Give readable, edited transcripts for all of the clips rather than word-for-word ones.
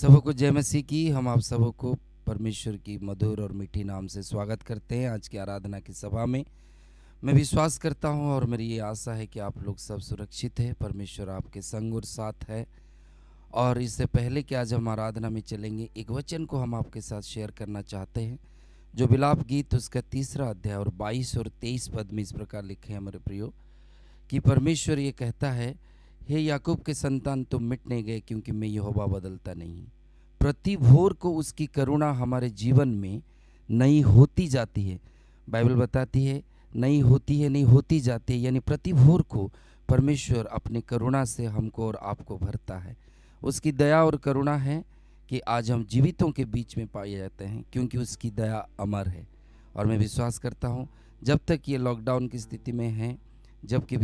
सबको जय मसीह की। हम आप सबको परमेश्वर की मधुर और मीठी नाम से स्वागत करते हैं आज की आराधना की सभा में। मैं विश्वास करता हूं और मेरी ये आशा है कि आप लोग सब सुरक्षित हैं, परमेश्वर आपके संग और साथ है। और इससे पहले कि आज हम आराधना में चलेंगे, एक वचन को हम आपके साथ शेयर करना चाहते हैं जो विलाप गीत उसका 3 अध्याय और 22 और 23 पद में इस प्रकार लिखे हैं मेरे प्रियो, कि परमेश्वर ये कहता है, हे याकूब के संतान, तुम मिट नहीं गए, क्योंकि मैं यहोवा बदलता नहीं। प्रति भोर को उसकी करुणा हमारे जीवन में नई होती जाती है। बाइबल बताती है नई होती है, नहीं होती जाती है, यानी प्रति भोर को परमेश्वर अपनी करुणा से हमको और आपको भरता है। उसकी दया और करुणा है कि आज हम जीवितों के बीच में पाए जाते हैं, क्योंकि उसकी दया अमर है। और मैं विश्वास करता हूँ जब तक ये लॉकडाउन की स्थिति में हैं, जबकि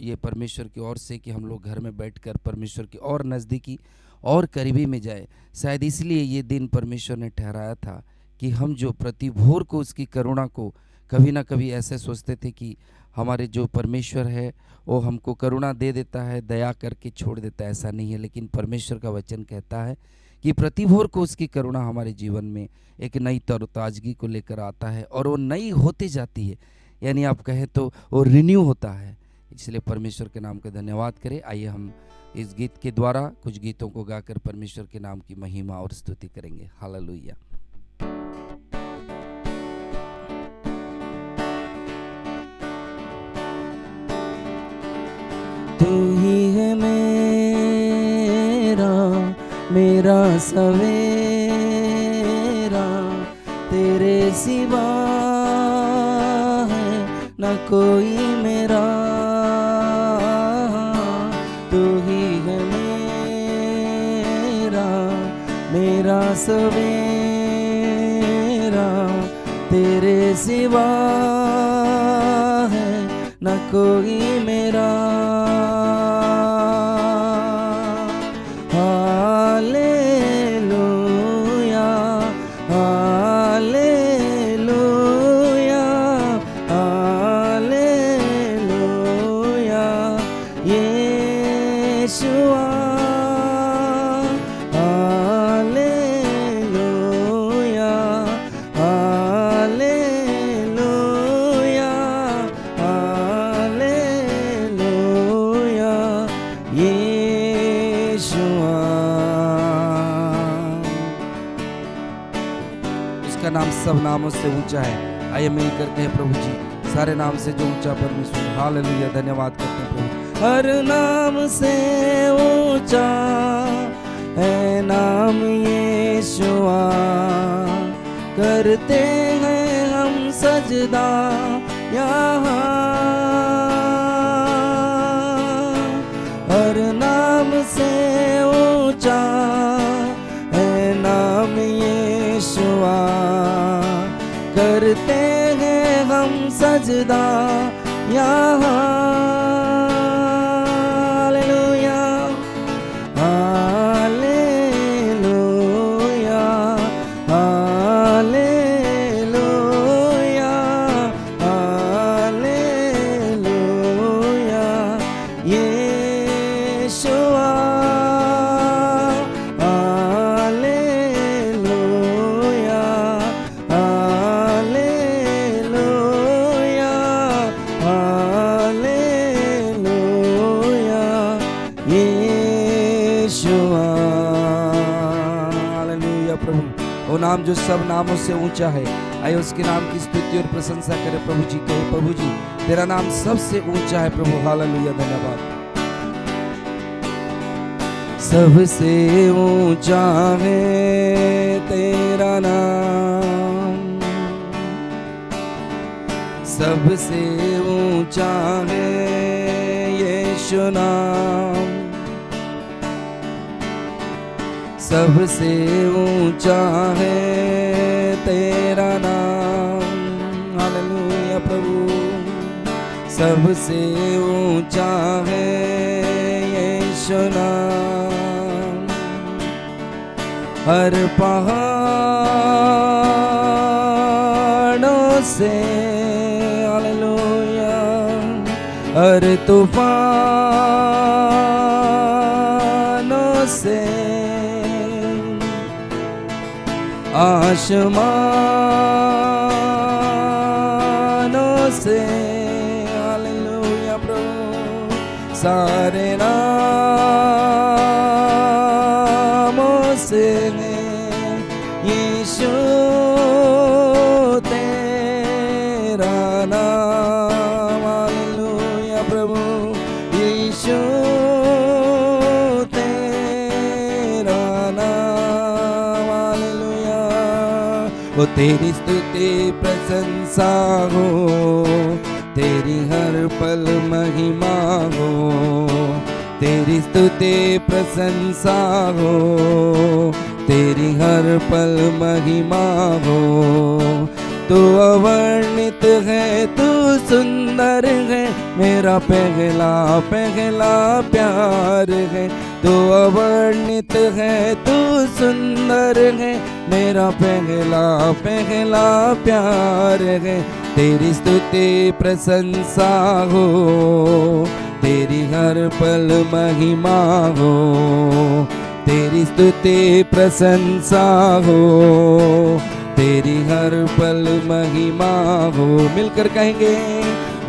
ये परमेश्वर की ओर से कि हम लोग घर में बैठकर परमेश्वर की और नज़दीकी और करीबी में जाए, शायद इसलिए ये दिन परमेश्वर ने ठहराया था कि हम जो प्रति भोर को उसकी करुणा को कभी ना कभी ऐसे सोचते थे कि हमारे जो परमेश्वर है वो हमको करुणा दे देता है, दया करके छोड़ देता है, ऐसा नहीं है। लेकिन परमेश्वर का वचन कहता है कि प्रति भोर को उसकी करुणा हमारे जीवन में एक नई तरोताजगी को लेकर आता है और वो नई होते जाती है, यानी आप कहें तो वो रिन्यू होता है। इसलिए परमेश्वर के नाम का धन्यवाद करें। आइए हम इस गीत के द्वारा कुछ गीतों को गाकर परमेश्वर के नाम की महिमा और स्तुति करेंगे। हालेलुया। तू ही है मेरा सवेरा, तेरे सिवा है न कोई मेरा। तू ही है मेरा सवेरा, तेरे सिवा है न कोई मेरा। Hallelujah hallelujah hallelujah Yeshua. Hallelujah hallelujah hallelujah Yeshua. उसका नाम सब नामों से ऊंचा है। आइए मिल करते हैं प्रभु जी, सारे नाम से जो ऊंचा परमेश्वर। हालेलुया, धन्यवाद करते हैं प्रभु। हर नाम से ऊंचा है नाम यीशुआ, करते हैं हम सजदा यहाँ। हर नाम से ऊंचा है नाम यीशुआ, करते हैं हम सजदा यहाँ। Hallelujah hallelujah hallelujah Yeshua. Hallelujah hallelujah hallelujah Yeshua. Hallelujah प्रभु, वो नाम जो सब नामों से ऊंचा है। आइए उसके नाम की स्तुति और प्रशंसा करें। प्रभु जी कहे, प्रभु जी तेरा नाम सबसे ऊंचा है प्रभु। हालेलुया, धन्यवाद। सबसे ऊंचा है तेरा नाम, सबसे ऊंचा है यीशु नाम, सबसे ऊंचा है तेरा नाम। हालेलुया प्रभु, सबसे ऊंचा है यीशु नाम। हर पहाड़ों से हालेलुया, हर तूफानों से आसमानों से, हालेलुया प्रभु, सारे नामों से यीशु तेरा नाम, हालेलुया प्रभु, यीशु तेरा नाम, हालेलुया। वो तेरी स्तुति प्रशंसा हो, तेरी हर पल महिमा हो, तेरी स्तुति प्रशंसा हो, तेरी हर पल महिमा हो। तू अवर्णित है, तू सुंदर है, मेरा पहला पहला प्यार है। तू अवर्णित है, तू सुंदर है, मेरा पहला पहला प्यार है। तेरी स्तुति प्रशंसा हो, तेरी हर पल महिमा हो, तेरी स्तुति प्रशंसा हो, तेरी हर पल महिमा हो। मिलकर कहेंगे,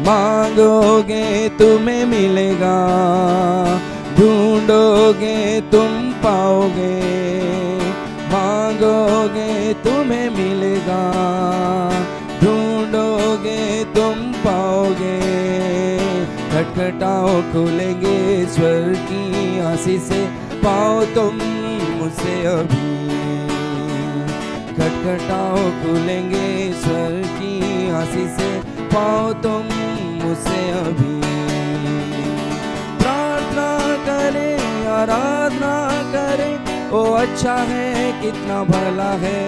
मांगोगे तुम्हें मिलेगा, ढूंढोगे तुम पाओगे, मांगोगे तुम्हें मिलेगा, ढूंढोगे तुम पाओगे। खटखटाओ खुलेंगे स्वर की आशीष से, पाओ तुम मुझसे अभी। खटखटाओ खुलेंगे स्वर की आशीष से, पाओ तुम मुझसे अभी। प्रार्थना करें, आराधना करें, ओ अच्छा है कितना भला है,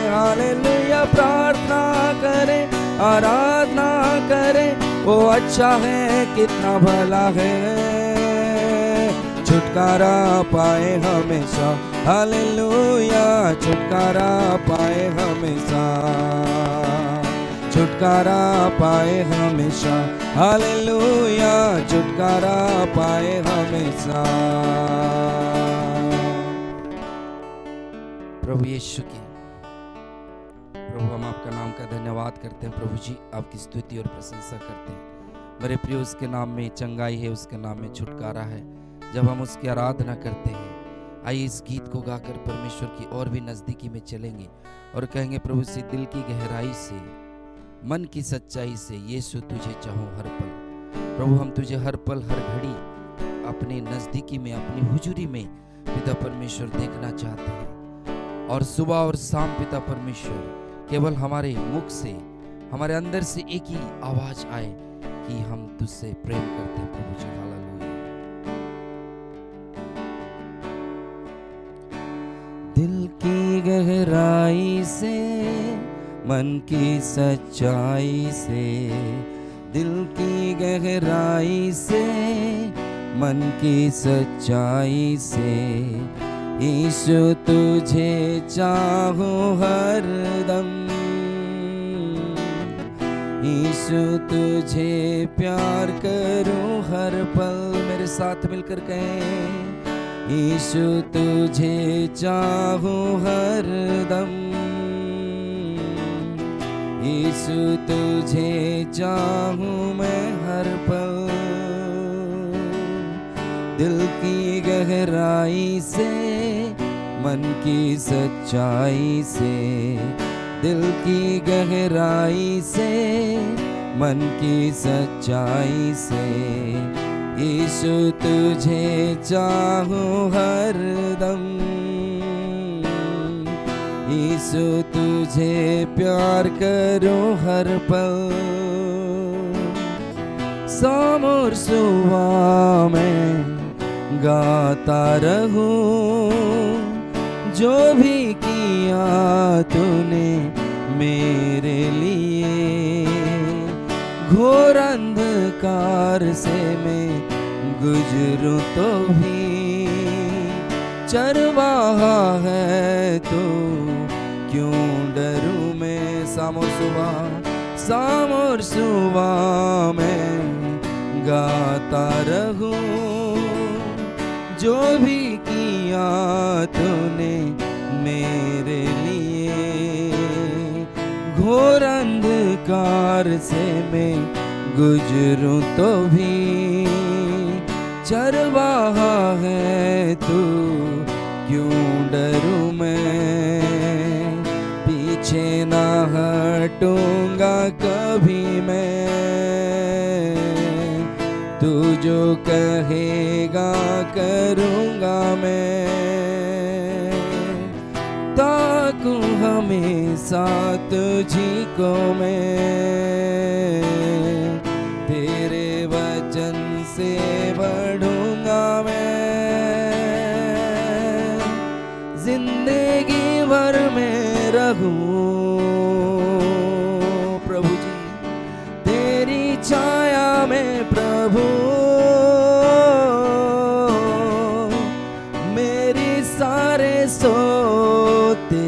हालेलुया। प्रार्थना करें, आराधना करें, ओ अच्छा है कितना भला है। छुटकारा पाए हमेशा, हालेलुया, छुटकारा पाए हमेशा, छुटकारा पाए हमेशा, हालेलुया, छुटकारा पाए हमेशा। प्रभु यीशु की, प्रभु हम आपका नाम का धन्यवाद करते हैं। प्रभु जी आपकी स्तुति और प्रशंसा करते हैं। मेरे प्रिय, उसके नाम में चंगाई है, उसके नाम में छुटकारा है। जब हम उसकी आराधना करते हैं, आइए इस गीत को गाकर परमेश्वर की और भी नज़दीकी में चलेंगे और कहेंगे, प्रभु से दिल की गहराई से, मन की सच्चाई से, यीशु तुझे चाहूं हर पल। प्रभु हम तुझे हर पल हर घड़ी अपने नज़दीकी में, अपनी हुजूरी में पिता परमेश्वर देखना चाहते हैं। और सुबह और शाम पिता परमेश्वर केवल हमारे मुख से, हमारे अंदर से एक ही आवाज आए कि हम तुझसे प्रेम करते हैं। प्रभु जी हालेलुया। दिल की गहराई से, मन की सच्चाई से, दिल की गहराई से, मन की सच्चाई से, यीशु तुझे चाहूं हरदम, यीशु तुझे प्यार करूं हर पल। मेरे साथ मिलकर कहें, यीशु तुझे चाहूं हरदम, यीशु तुझे चाहूं मैं हर पल। दिल की गहराई से, मन की सच्चाई से, दिल की गहराई से, मन की सच्चाई से, यीशु तुझे चाहूं हरदम, यीशु तुझे प्यार करूं हर पल। शाम और सुबह मैं गाता रहूं, जो भी किया तूने मेरे लिए। घोर अंधकार से मैं गुजरूं तो भी, चरवाहा है तू क्यों डरूं मैं। शाम और सुबह मैं गाता रहूं, जो भी किया तूने मेरे लिए। घोर अंधकार से मैं गुजरूं तो भी चरवाहा है तू, क्यों डरूं मैं, पीछे ना हटूंगा कभी मैं, तू जो कहेगा करूंगा मैं, ताकूं हमेशा तुझी को मैं, तेरे वचन से बढ़ूंगा मैं, जिंदगी भर में रहूं प्रभु जी तेरी छाया में प्रभु, मेरी सारे सोते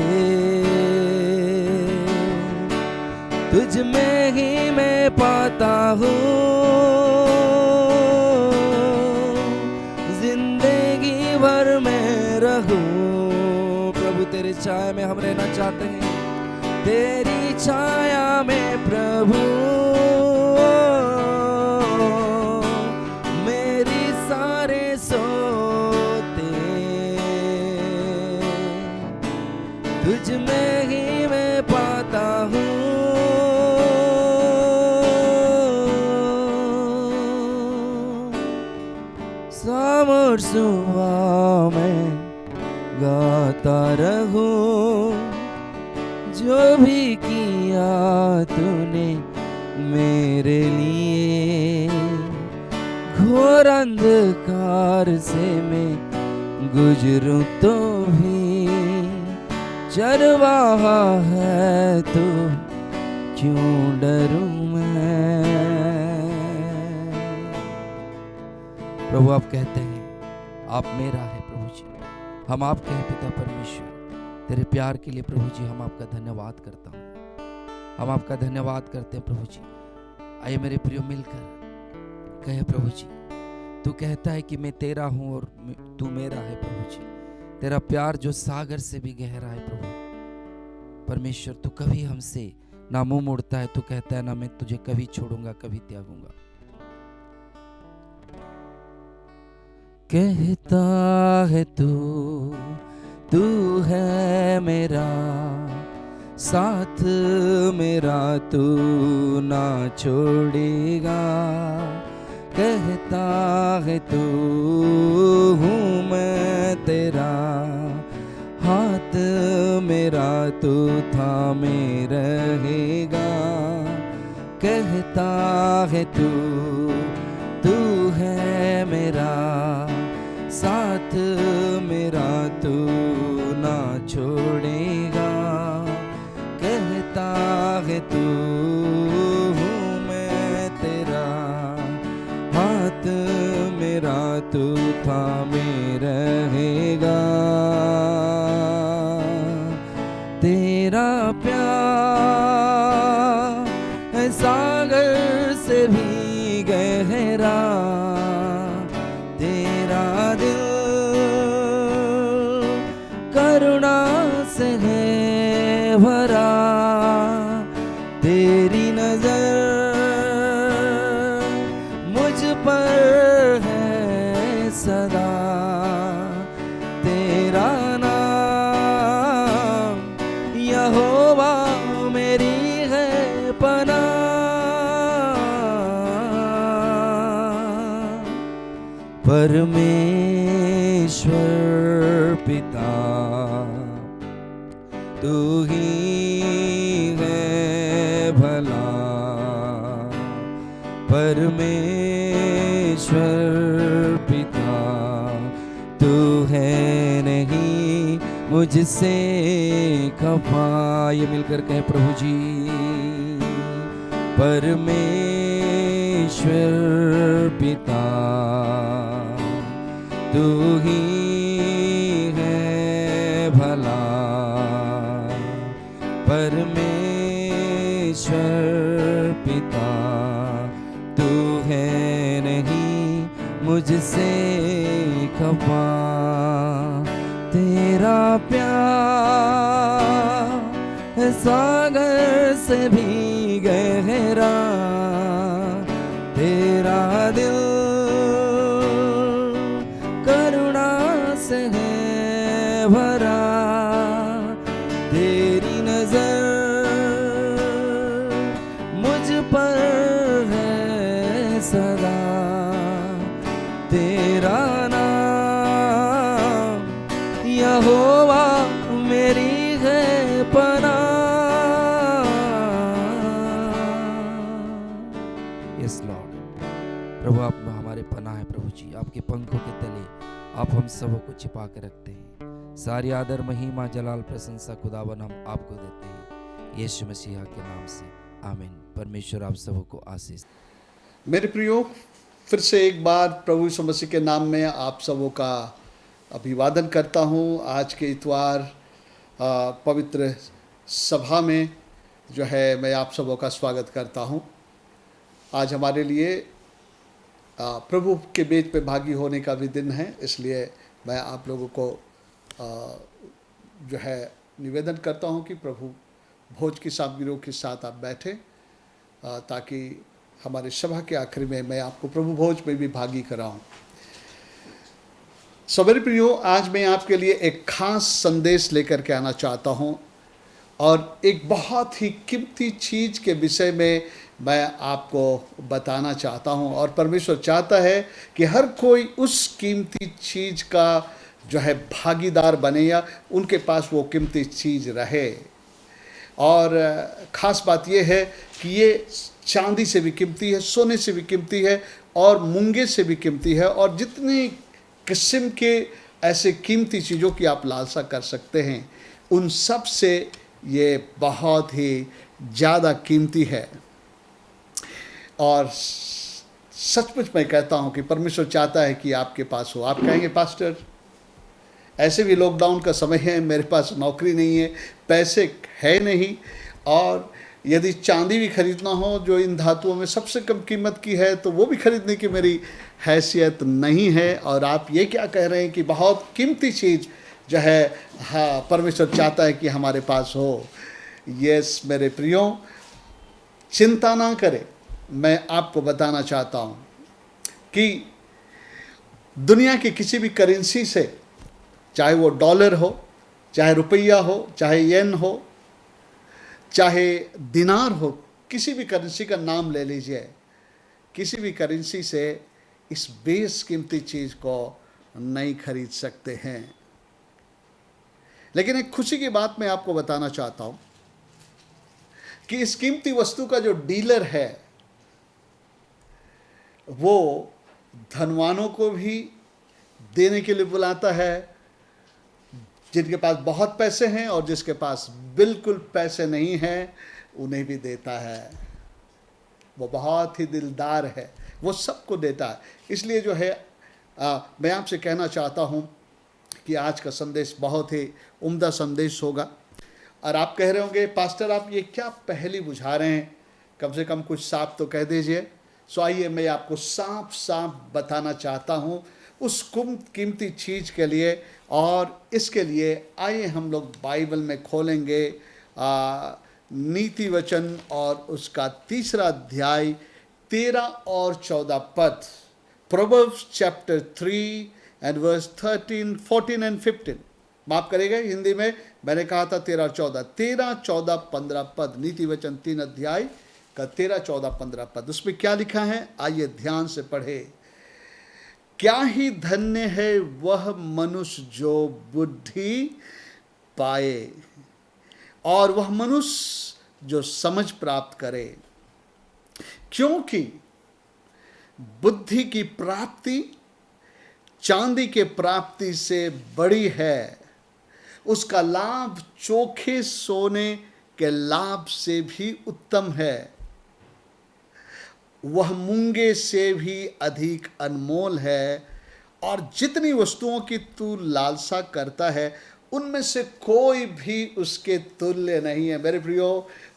तुझ में ही मैं पाता हूँ, जिंदगी भर में रहूं प्रभु तेरी छाया में हम रहना चाहते हैं, तेरी छाया में प्रभु, मेरी सारे सोते तुझ में ही मैं पाता हूँ, शाम और सुबह मैं गाता रहूं, जो भी किया तूने मेरे लिए, घोर अंधकार से मैं गुजरूं तो भी चरवाहा है तू, क्यों डरूं मैं। प्रभु आप कहते हैं आप मेरा है प्रभु जी, हम आपके हैं पिता परमेश्वर। तेरे प्यार के लिए प्रभु जी हम आपका धन्यवाद करता हूँ, हम आपका धन्यवाद करते हैं प्रभु जी। आइए मेरे प्रियो मिलकर कहे प्रभु जी, तू कहता है कि मैं तेरा हूँ और तू मेरा है प्रभु जी। तेरा प्यार जो सागर से भी गहरा है प्रभु परमेश्वर, तू कभी हमसे ना मुंह मोड़ता है, तू कहता है ना मैं तुझे कभी छोड़ूंगा कभी त्यागूंगा। कहता है तू है मेरा साथ, मेरा तू ना छोड़ेगा, कहता है तू हूँ मैं तेरा, हाथ मेरा तू थामे रहेगा, कहता है तू है मेरा साथ, मेरा तू ना छोड़ेगा, कहता है तू हूँ मैं तेरा, हाथ मेरा तू थामे रहेगा, तेरा प्यार है सागर से भी गहरा, तेरा दिल करुणा से है भरा, तेरी नजर मुझ पर है सदा, तेरा नाम यहोवा मेरी है पनाह, परमेश्वर पिता तू ही है भला, परमेश्वर पिता तू है नहीं मुझसे खफा। ये मिलकर कहे प्रभु जी, परमेश्वर पिता तू ही है भला, परमेश्वर पिता तू है नहीं मुझसे खफा, तेरा प्यार है सागर से भी गहरा तेरा दिल करुणा से है भरा, तेरी नजर मुझ पर है सदा, तेरा नाम यहोवा मेरी है पनाह। यस लॉर्ड, प्रभु आप हमारे पनाह है प्रभु जी, आपके पंखों के तले आप हम सबों को छिपा के रखते हैं। सारी आदर महिमा जलाल प्रशंसा खुदावन हम आपको देते हैं यीशु मसीहा के नाम से, आमीन। परमेश्वर आप सबों को आशीष। मेरे प्रियो, फिर से एक बार प्रभु यीशु मसीह के नाम में आप सबों का अभिवादन करता हूँ। आज के इतवार पवित्र सभा में जो है मैं आप सबों का स्वागत करता हूँ। आज हमारे लिए प्रभु के बेद पे भागी होने का भी दिन है, इसलिए मैं आप लोगों को जो है निवेदन करता हूँ कि प्रभु भोज की सामग्रियों के साथ आप बैठें, ताकि हमारे सभा के आखिर में मैं आपको प्रभु भोज में भी भागी कराऊं। मेरे प्रियो, आज मैं आपके लिए एक खास संदेश लेकर के आना चाहता हूं और एक बहुत ही कीमती चीज़ के विषय में मैं आपको बताना चाहता हूं। और परमेश्वर चाहता है कि हर कोई उस कीमती चीज़ का जो है भागीदार बने या उनके पास वो कीमती चीज़ रहे। और ख़ास बात यह है कि ये चांदी से भी कीमती है, सोने से भी कीमती है और मूंगे से भी कीमती है, और जितनी किस्म के ऐसे कीमती चीज़ों की आप लालसा कर सकते हैं उन सब से ये बहुत ही ज़्यादा कीमती है। और सचमुच मैं कहता हूँ कि परमेश्वर चाहता है कि आपके पास हो। आप कहेंगे पास्टर ऐसे भी लॉकडाउन का समय है, मेरे पास नौकरी नहीं है, पैसे है नहीं, और यदि चांदी भी खरीदना हो जो इन धातुओं में सबसे कम कीमत की है तो वो भी खरीदने की मेरी हैसियत नहीं है। और आप ये क्या कह रहे हैं कि बहुत कीमती चीज़ जो है हाँ परमेश्वर चाहता है कि हमारे पास हो। यस मेरे प्रियो, चिंता ना करें, मैं आपको बताना चाहता हूँ कि दुनिया की किसी भी करेंसी से, चाहे वो डॉलर हो, चाहे रुपया हो, चाहे येन हो, चाहे दिनार हो, किसी भी करेंसी का नाम ले लीजिए, किसी भी करेंसी से इस बेस कीमती चीज़ को नहीं खरीद सकते हैं। लेकिन एक खुशी की बात मैं आपको बताना चाहता हूं कि इस कीमती वस्तु का जो डीलर है वो धनवानों को भी देने के लिए बुलाता है, जिनके पास बहुत पैसे हैं, और जिसके पास बिल्कुल पैसे नहीं हैं उन्हें भी देता है। वो बहुत ही दिलदार है, वो सबको देता है। इसलिए जो है मैं आपसे कहना चाहता हूँ कि आज का संदेश बहुत ही उम्दा संदेश होगा। और आप कह रहे होंगे पास्टर आप ये क्या पहेली बुझा रहे हैं, कम से कम कुछ साफ तो कह दीजिए। सो आइए मैं आपको साफ साफ बताना चाहता हूँ उस कीमती चीज़ के लिए। और इसके लिए आइए हम लोग बाइबल में खोलेंगे नीति वचन और उसका 3 अध्याय 13 और 14 पद। Proverbs chapter 3 and verse 13, 14 and 15। माफ करेगा, हिंदी में मैंने कहा था 13 और 14, 13, 14, 15 पद। नीति वचन 3 अध्याय का 13, 14, 15 पद। उसमें क्या लिखा है आइए ध्यान से पढ़े। क्या ही धन्य है वह मनुष्य जो बुद्धि पाए, और वह मनुष्य जो समझ प्राप्त करे, क्योंकि बुद्धि की प्राप्ति चांदी के प्राप्ति से बड़ी है, उसका लाभ चोखे सोने के लाभ से भी उत्तम है, वह मूंगे से भी अधिक अनमोल है, और जितनी वस्तुओं की तू लालसा करता है उनमें से कोई भी उसके तुल्य नहीं है। मेरे प्रियो,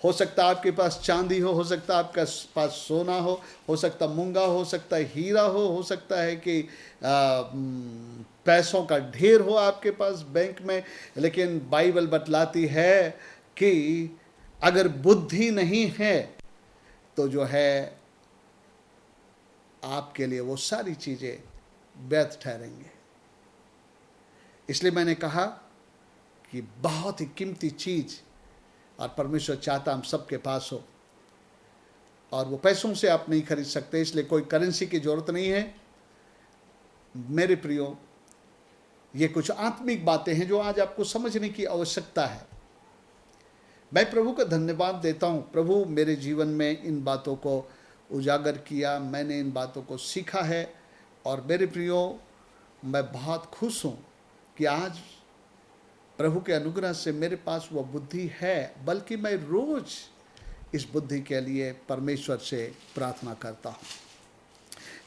हो सकता है आपके पास चांदी हो सकता है आपके पास सोना हो सकता मूंगा, हो सकता है हीरा हो सकता है कि पैसों का ढेर हो आपके पास बैंक में, लेकिन बाइबल बतलाती है कि अगर बुद्धि नहीं है तो जो है आपके लिए वो सारी चीज़ें व्यर्थ ठहरेंगे। इसलिए मैंने कहा कि बहुत ही कीमती चीज़ और परमेश्वर चाहता हम सबके पास हो, और वो पैसों से आप नहीं खरीद सकते, इसलिए कोई करेंसी की ज़रूरत नहीं है। मेरे प्रियो, ये कुछ आत्मिक बातें हैं जो आज आपको समझने की आवश्यकता है। मैं प्रभु का धन्यवाद देता हूँ, प्रभु मेरे जीवन में इन बातों को उजागर किया, मैंने इन बातों को सीखा है, और मेरे प्रियो मैं बहुत खुश हूँ कि आज प्रभु के अनुग्रह से मेरे पास वो बुद्धि है, बल्कि मैं रोज़ इस बुद्धि के लिए परमेश्वर से प्रार्थना करता हूँ।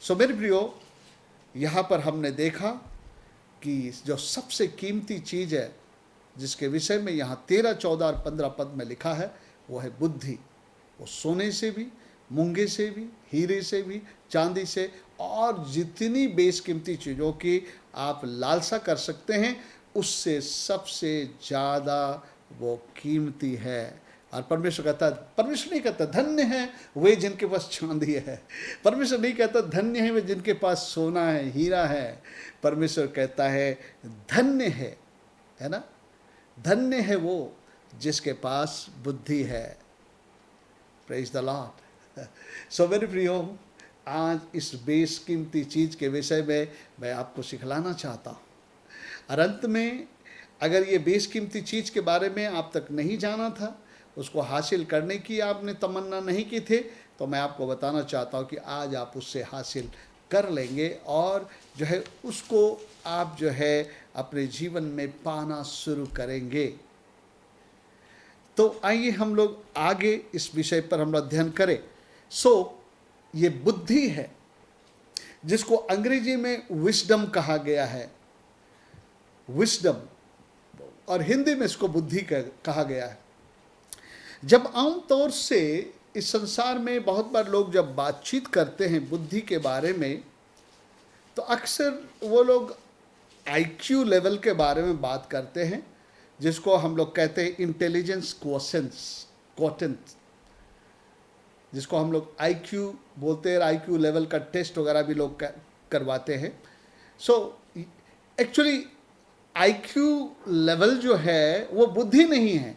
सो मेरे प्रियो, यहाँ पर हमने देखा कि जो सबसे कीमती चीज़ है जिसके विषय में यहाँ 13, 14 और 15 पद में लिखा है वो है बुद्धि। वो सोने से भी, मूंगे से भी, हीरे से भी, चांदी से और जितनी बेशकीमती चीज़ों की आप लालसा कर सकते हैं उससे सबसे ज़्यादा वो कीमती है। और परमेश्वर कहता है, परमेश्वर नहीं कहता धन्य है वे जिनके पास चांदी है, परमेश्वर नहीं कहता धन्य है वे जिनके पास सोना है, हीरा है। परमेश्वर कहता है धन्य है ना, धन्य है वो जिसके पास बुद्धि है। Praise the Lord. सो मेरे प्रियो, आज इस बेशकीमती चीज़ के विषय में मैं आपको सिखलाना चाहता हूँ। और अंत में, अगर ये बेशकीमती चीज़ के बारे में आप तक नहीं जाना था, उसको हासिल करने की आपने तमन्ना नहीं की थी, तो मैं आपको बताना चाहता हूँ कि आज आप उससे हासिल कर लेंगे और जो है उसको आप जो है अपने जीवन में पाना शुरू करेंगे। तो आइए हम लोग आगे इस विषय पर हम लोग अध्ययन करें। ये बुद्धि है जिसको अंग्रेजी में विस्डम कहा गया है, विस्डम, और हिंदी में इसको बुद्धि कहा गया है। जब आमतौर से इस संसार में बहुत बार लोग जब बातचीत करते हैं बुद्धि के बारे में, तो अक्सर वो लोग आईक्यू लेवल के बारे में बात करते हैं, जिसको हम लोग कहते हैं इंटेलिजेंस क्वोटेंट, जिसको हम लोग आईक्यू बोलते हैं। आईक्यू लेवल का टेस्ट वगैरह भी लोग करवाते हैं। एक्चुअली आईक्यू लेवल जो है वो बुद्धि नहीं है,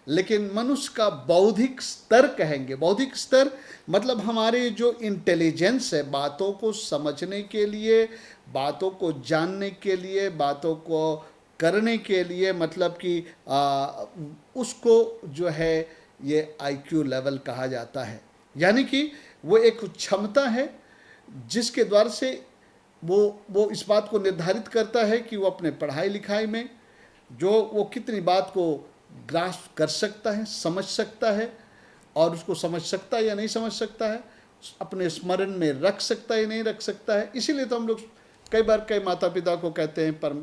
लेकिन मनुष्य का बौद्धिक स्तर कहेंगे। बौद्धिक स्तर मतलब हमारे जो इंटेलिजेंस है, बातों को समझने के लिए, बातों को जानने के लिए, बातों को करने के लिए, मतलब कि उसको जो है ये आईक्यू लेवल कहा जाता है। यानी कि वो एक क्षमता है जिसके द्वारा से वो इस बात को निर्धारित करता है कि वो अपने पढ़ाई लिखाई में जो वो कितनी बात को ग्रास्प कर सकता है, समझ सकता है, और उसको समझ सकता है या नहीं समझ सकता है, अपने स्मरण में रख सकता है या नहीं रख सकता है। इसीलिए तो हम लोग कई बार कई माता पिता को कहते हैं पर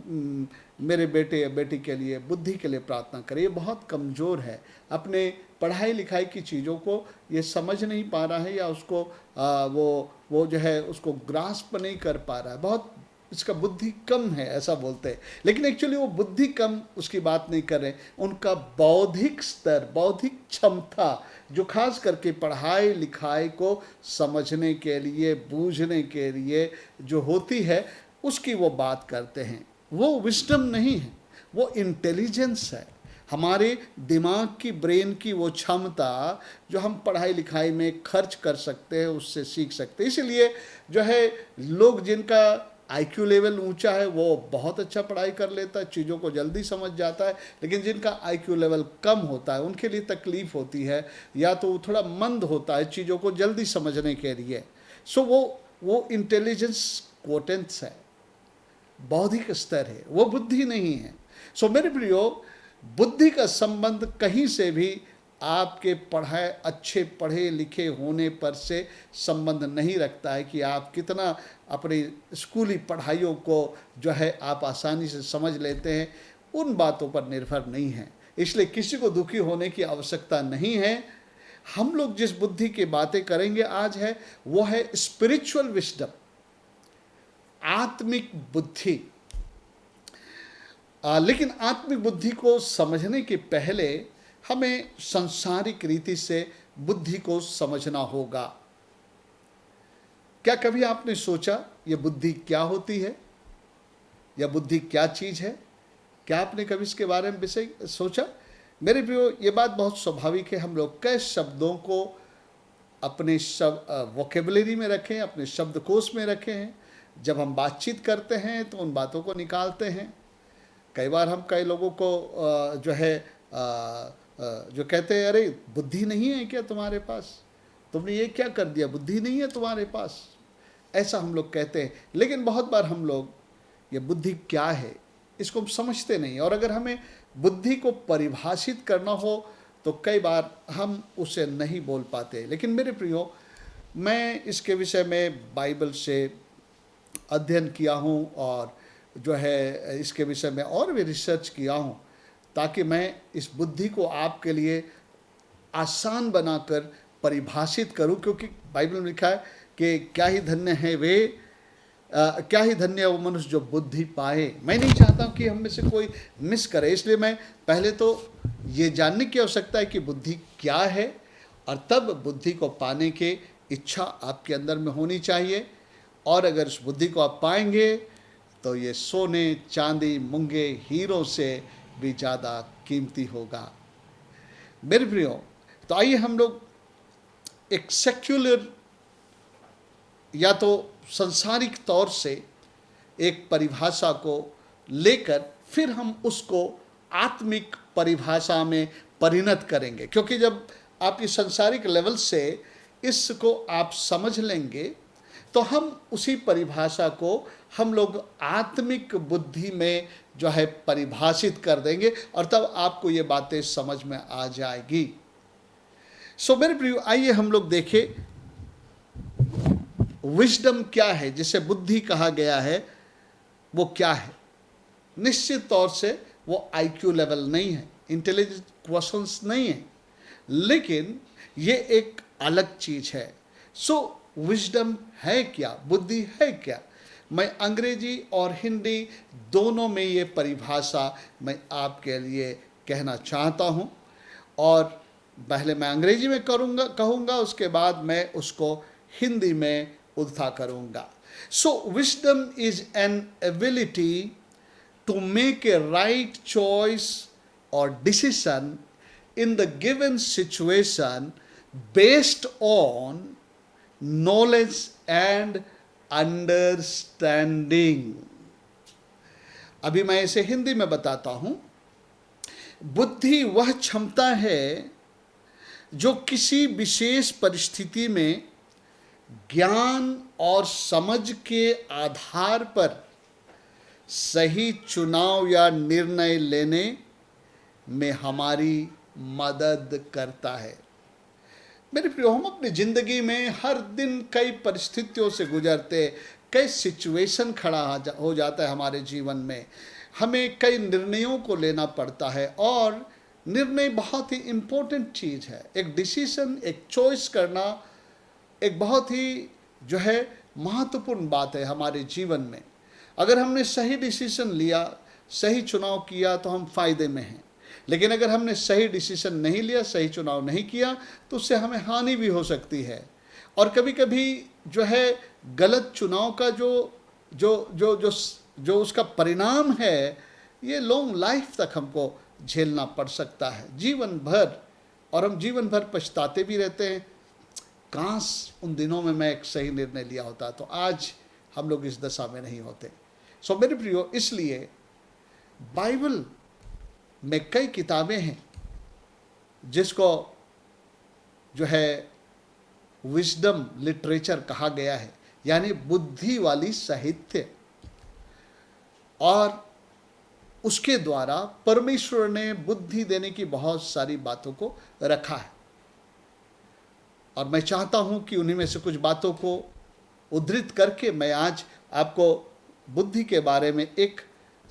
मेरे बेटे या बेटी के लिए बुद्धि के लिए प्रार्थना करें। ये बहुत कमज़ोर है, अपने पढ़ाई लिखाई की चीज़ों को ये समझ नहीं पा रहा है, या उसको वो जो है उसको ग्रास्प नहीं कर पा रहा है, बहुत इसका बुद्धि कम है ऐसा बोलते हैं। लेकिन एक्चुअली वो बुद्धि कम उसकी बात नहीं कर रहे, उनका बौद्धिक स्तर, बौद्धिक क्षमता जो खास करके पढ़ाई लिखाई को समझने के लिए, बूझने के लिए जो होती है, उसकी वो बात करते हैं। वो विस्डम नहीं है, वो इंटेलिजेंस है, हमारे दिमाग की, ब्रेन की वो क्षमता जो हम पढ़ाई लिखाई में खर्च कर सकते हैं, उससे सीख सकते हैं। इसीलिए जो है लोग जिनका आईक्यू लेवल ऊंचा है वो बहुत अच्छा पढ़ाई कर लेता है, चीज़ों को जल्दी समझ जाता है। लेकिन जिनका आईक्यू लेवल कम होता है उनके लिए तकलीफ होती है, या तो वो थोड़ा मंद होता है चीज़ों को जल्दी समझने के लिए। वो इंटेलिजेंस क्वोटेंट्स है, बौद्धिक स्तर है, वो बुद्धि नहीं है। मेरे प्रियो, बुद्धि का संबंध कहीं से भी आपके अच्छे पढ़े लिखे होने पर से संबंध नहीं रखता है कि आप कितना अपनी स्कूली पढ़ाइयों को जो है आप आसानी से समझ लेते हैं, उन बातों पर निर्भर नहीं है। इसलिए किसी को दुखी होने की आवश्यकता नहीं है। हम लोग जिस बुद्धि की बातें करेंगे आज है वो है स्पिरिचुअल विजडम, आत्मिक बुद्धि। लेकिन आत्मिक बुद्धि को समझने के पहले हमें सांसारिक रीति से बुद्धि को समझना होगा। क्या कभी आपने सोचा यह बुद्धि क्या होती है? यह बुद्धि क्या चीज़ है? क्या आपने कभी इसके बारे में विषय सोचा? मेरे प्रियो, ये बात बहुत स्वाभाविक है। हम लोग कई शब्दों को अपने वोकेबलरी में रखें, अपने शब्दकोश में रखे हैं। जब हम बातचीत करते हैं तो उन बातों को निकालते हैं। कई बार हम कई लोगों को जो कहते हैं, अरे बुद्धि नहीं है क्या तुम्हारे पास? तुमने ये क्या कर दिया, बुद्धि नहीं है तुम्हारे पास? ऐसा हम लोग कहते हैं। लेकिन बहुत बार हम लोग ये बुद्धि क्या है इसको हम समझते नहीं, और अगर हमें बुद्धि को परिभाषित करना हो तो कई बार हम उसे नहीं बोल पाते। लेकिन मेरे प्रियो, मैं इसके विषय में बाइबल से अध्ययन किया हूँ और जो है इसके विषय में और भी रिसर्च किया हूँ, ताकि मैं इस बुद्धि को आपके लिए आसान बनाकर परिभाषित करूँ। क्योंकि बाइबल में लिखा है कि क्या ही धन्य है वे क्या ही धन्य है वो मनुष्य जो बुद्धि पाए। मैं नहीं चाहता हूँ कि हम में से कोई मिस करे, इसलिए मैं पहले तो ये जानने की आवश्यकता है कि बुद्धि क्या है, और तब बुद्धि को पाने की इच्छा आपके अंदर में होनी चाहिए। और अगर उस बुद्धि को आप पाएंगे तो ये सोने चांदी मूंगे हीरो से भी ज़्यादा कीमती होगा। मेरे प्रियो, तो आइए हम लोग एक सेक्युलर या तो सांसारिक तौर से एक परिभाषा को लेकर फिर हम उसको आत्मिक परिभाषा में परिणत करेंगे। क्योंकि जब आप इस सांसारिक लेवल से इसको आप समझ लेंगे तो हम उसी परिभाषा को हम लोग आत्मिक बुद्धि में जो है परिभाषित कर देंगे, और तब आपको ये बातें समझ में आ जाएगी। सो मेरे प्रिय, आइए हम लोग देखें विजडम क्या है, जिसे बुद्धि कहा गया है, वो क्या है। निश्चित तौर से वो आईक्यू लेवल नहीं है, इंटेलिजेंस क्वेश्चंस नहीं है, लेकिन ये एक अलग चीज है। सो विजडम है क्या, बुद्धि है क्या? मैं अंग्रेजी और हिंदी दोनों में ये परिभाषा मैं आपके लिए कहना चाहता हूँ, और पहले मैं अंग्रेजी में कहूँगा, उसके बाद मैं उसको हिंदी में उल्था करूँगा। So wisdom is an ability to make a right choice or decision in the given situation based on knowledge and understanding। अभी मैं इसे हिंदी में बताता हूं। बुद्धि वह क्षमता है जो किसी विशेष परिस्थिति में ज्ञान और समझ के आधार पर सही चुनाव या निर्णय लेने में हमारी मदद करता है। मेरे प्रियो, हम अपनी ज़िंदगी में हर दिन कई परिस्थितियों से गुजरते, कई सिचुएशन खड़ा हो जाता है हमारे जीवन में। हमें कई निर्णयों को लेना पड़ता है, और निर्णय बहुत ही इम्पोर्टेंट चीज़ है। एक डिसीजन, एक चॉइस करना एक बहुत ही जो है महत्वपूर्ण बात है हमारे जीवन में। अगर हमने सही डिसीजन लिया, सही चुनाव किया तो हम फायदे में हैं। लेकिन अगर हमने सही डिसीजन नहीं लिया, सही चुनाव नहीं किया, तो उससे हमें हानि भी हो सकती है। और कभी कभी जो है गलत चुनाव का जो उसका परिणाम है, ये लॉन्ग लाइफ तक हमको झेलना पड़ सकता है, जीवन भर। और हम जीवन भर पछताते भी रहते हैं, काश उन दिनों में मैं एक सही निर्णय लिया होता, तो आज हम लोग इस दशा में नहीं होते। सो मेरे प्रियो, इसलिए बाइबल में कई किताबें हैं जिसको जो है विजडम लिटरेचर कहा गया है, यानी बुद्धि वाली साहित्य। और उसके द्वारा परमेश्वर ने बुद्धि देने की बहुत सारी बातों को रखा है, और मैं चाहता हूं कि उन्हीं में से कुछ बातों को उद्धृत करके मैं आज आपको बुद्धि के बारे में एक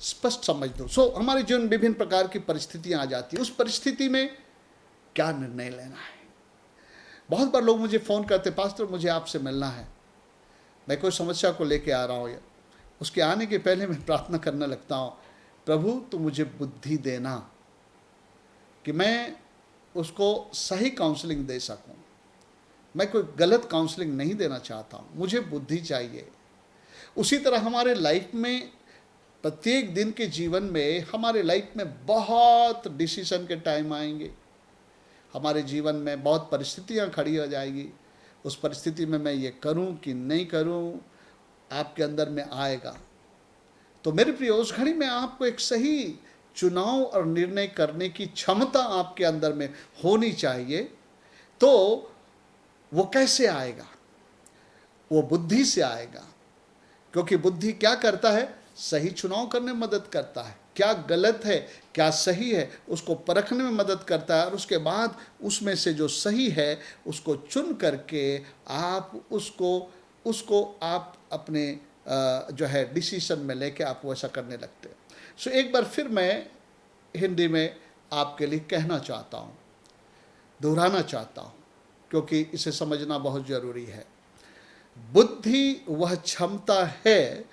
स्पष्ट समझ दूं। सो हमारे जीवन में विभिन्न प्रकार की परिस्थितियां आ जाती हैं, उस परिस्थिति में क्या निर्णय लेना है। बहुत बार लोग मुझे फ़ोन करते, पास्टर मुझे आपसे मिलना है, मैं कोई समस्या को लेके आ रहा हूँ। उसके आने के पहले मैं प्रार्थना करने लगता हूँ, प्रभु तू मुझे बुद्धि देना कि मैं उसको सही काउंसलिंग दे सकूं। मैं कोई गलत काउंसलिंग नहीं देना चाहता हूं, मुझे बुद्धि चाहिए। उसी तरह हमारे लाइफ में, प्रत्येक दिन के जीवन में, हमारे लाइफ में बहुत डिसीजन के टाइम आएंगे। हमारे जीवन में बहुत परिस्थितियां खड़ी हो जाएगी। उस परिस्थिति में मैं ये करूं कि नहीं करूं, आपके अंदर में आएगा। तो मेरे प्रिय, उस घड़ी में आपको एक सही चुनाव और निर्णय करने की क्षमता आपके अंदर में होनी चाहिए। तो वो कैसे आएगा? वो बुद्धि से आएगा, क्योंकि बुद्धि क्या करता है? सही चुनाव करने में मदद करता है। क्या गलत है, क्या सही है, उसको परखने में मदद करता है, और उसके बाद उसमें से जो सही है उसको चुन करके आप उसको आप अपने जो है डिसीजन में लेके आप वैसा करने लगते हैं। सो एक बार फिर मैं हिंदी में आपके लिए कहना चाहता हूँ, दोहराना चाहता हूँ, क्योंकि इसे समझना बहुत ज़रूरी है। बुद्धि वह क्षमता है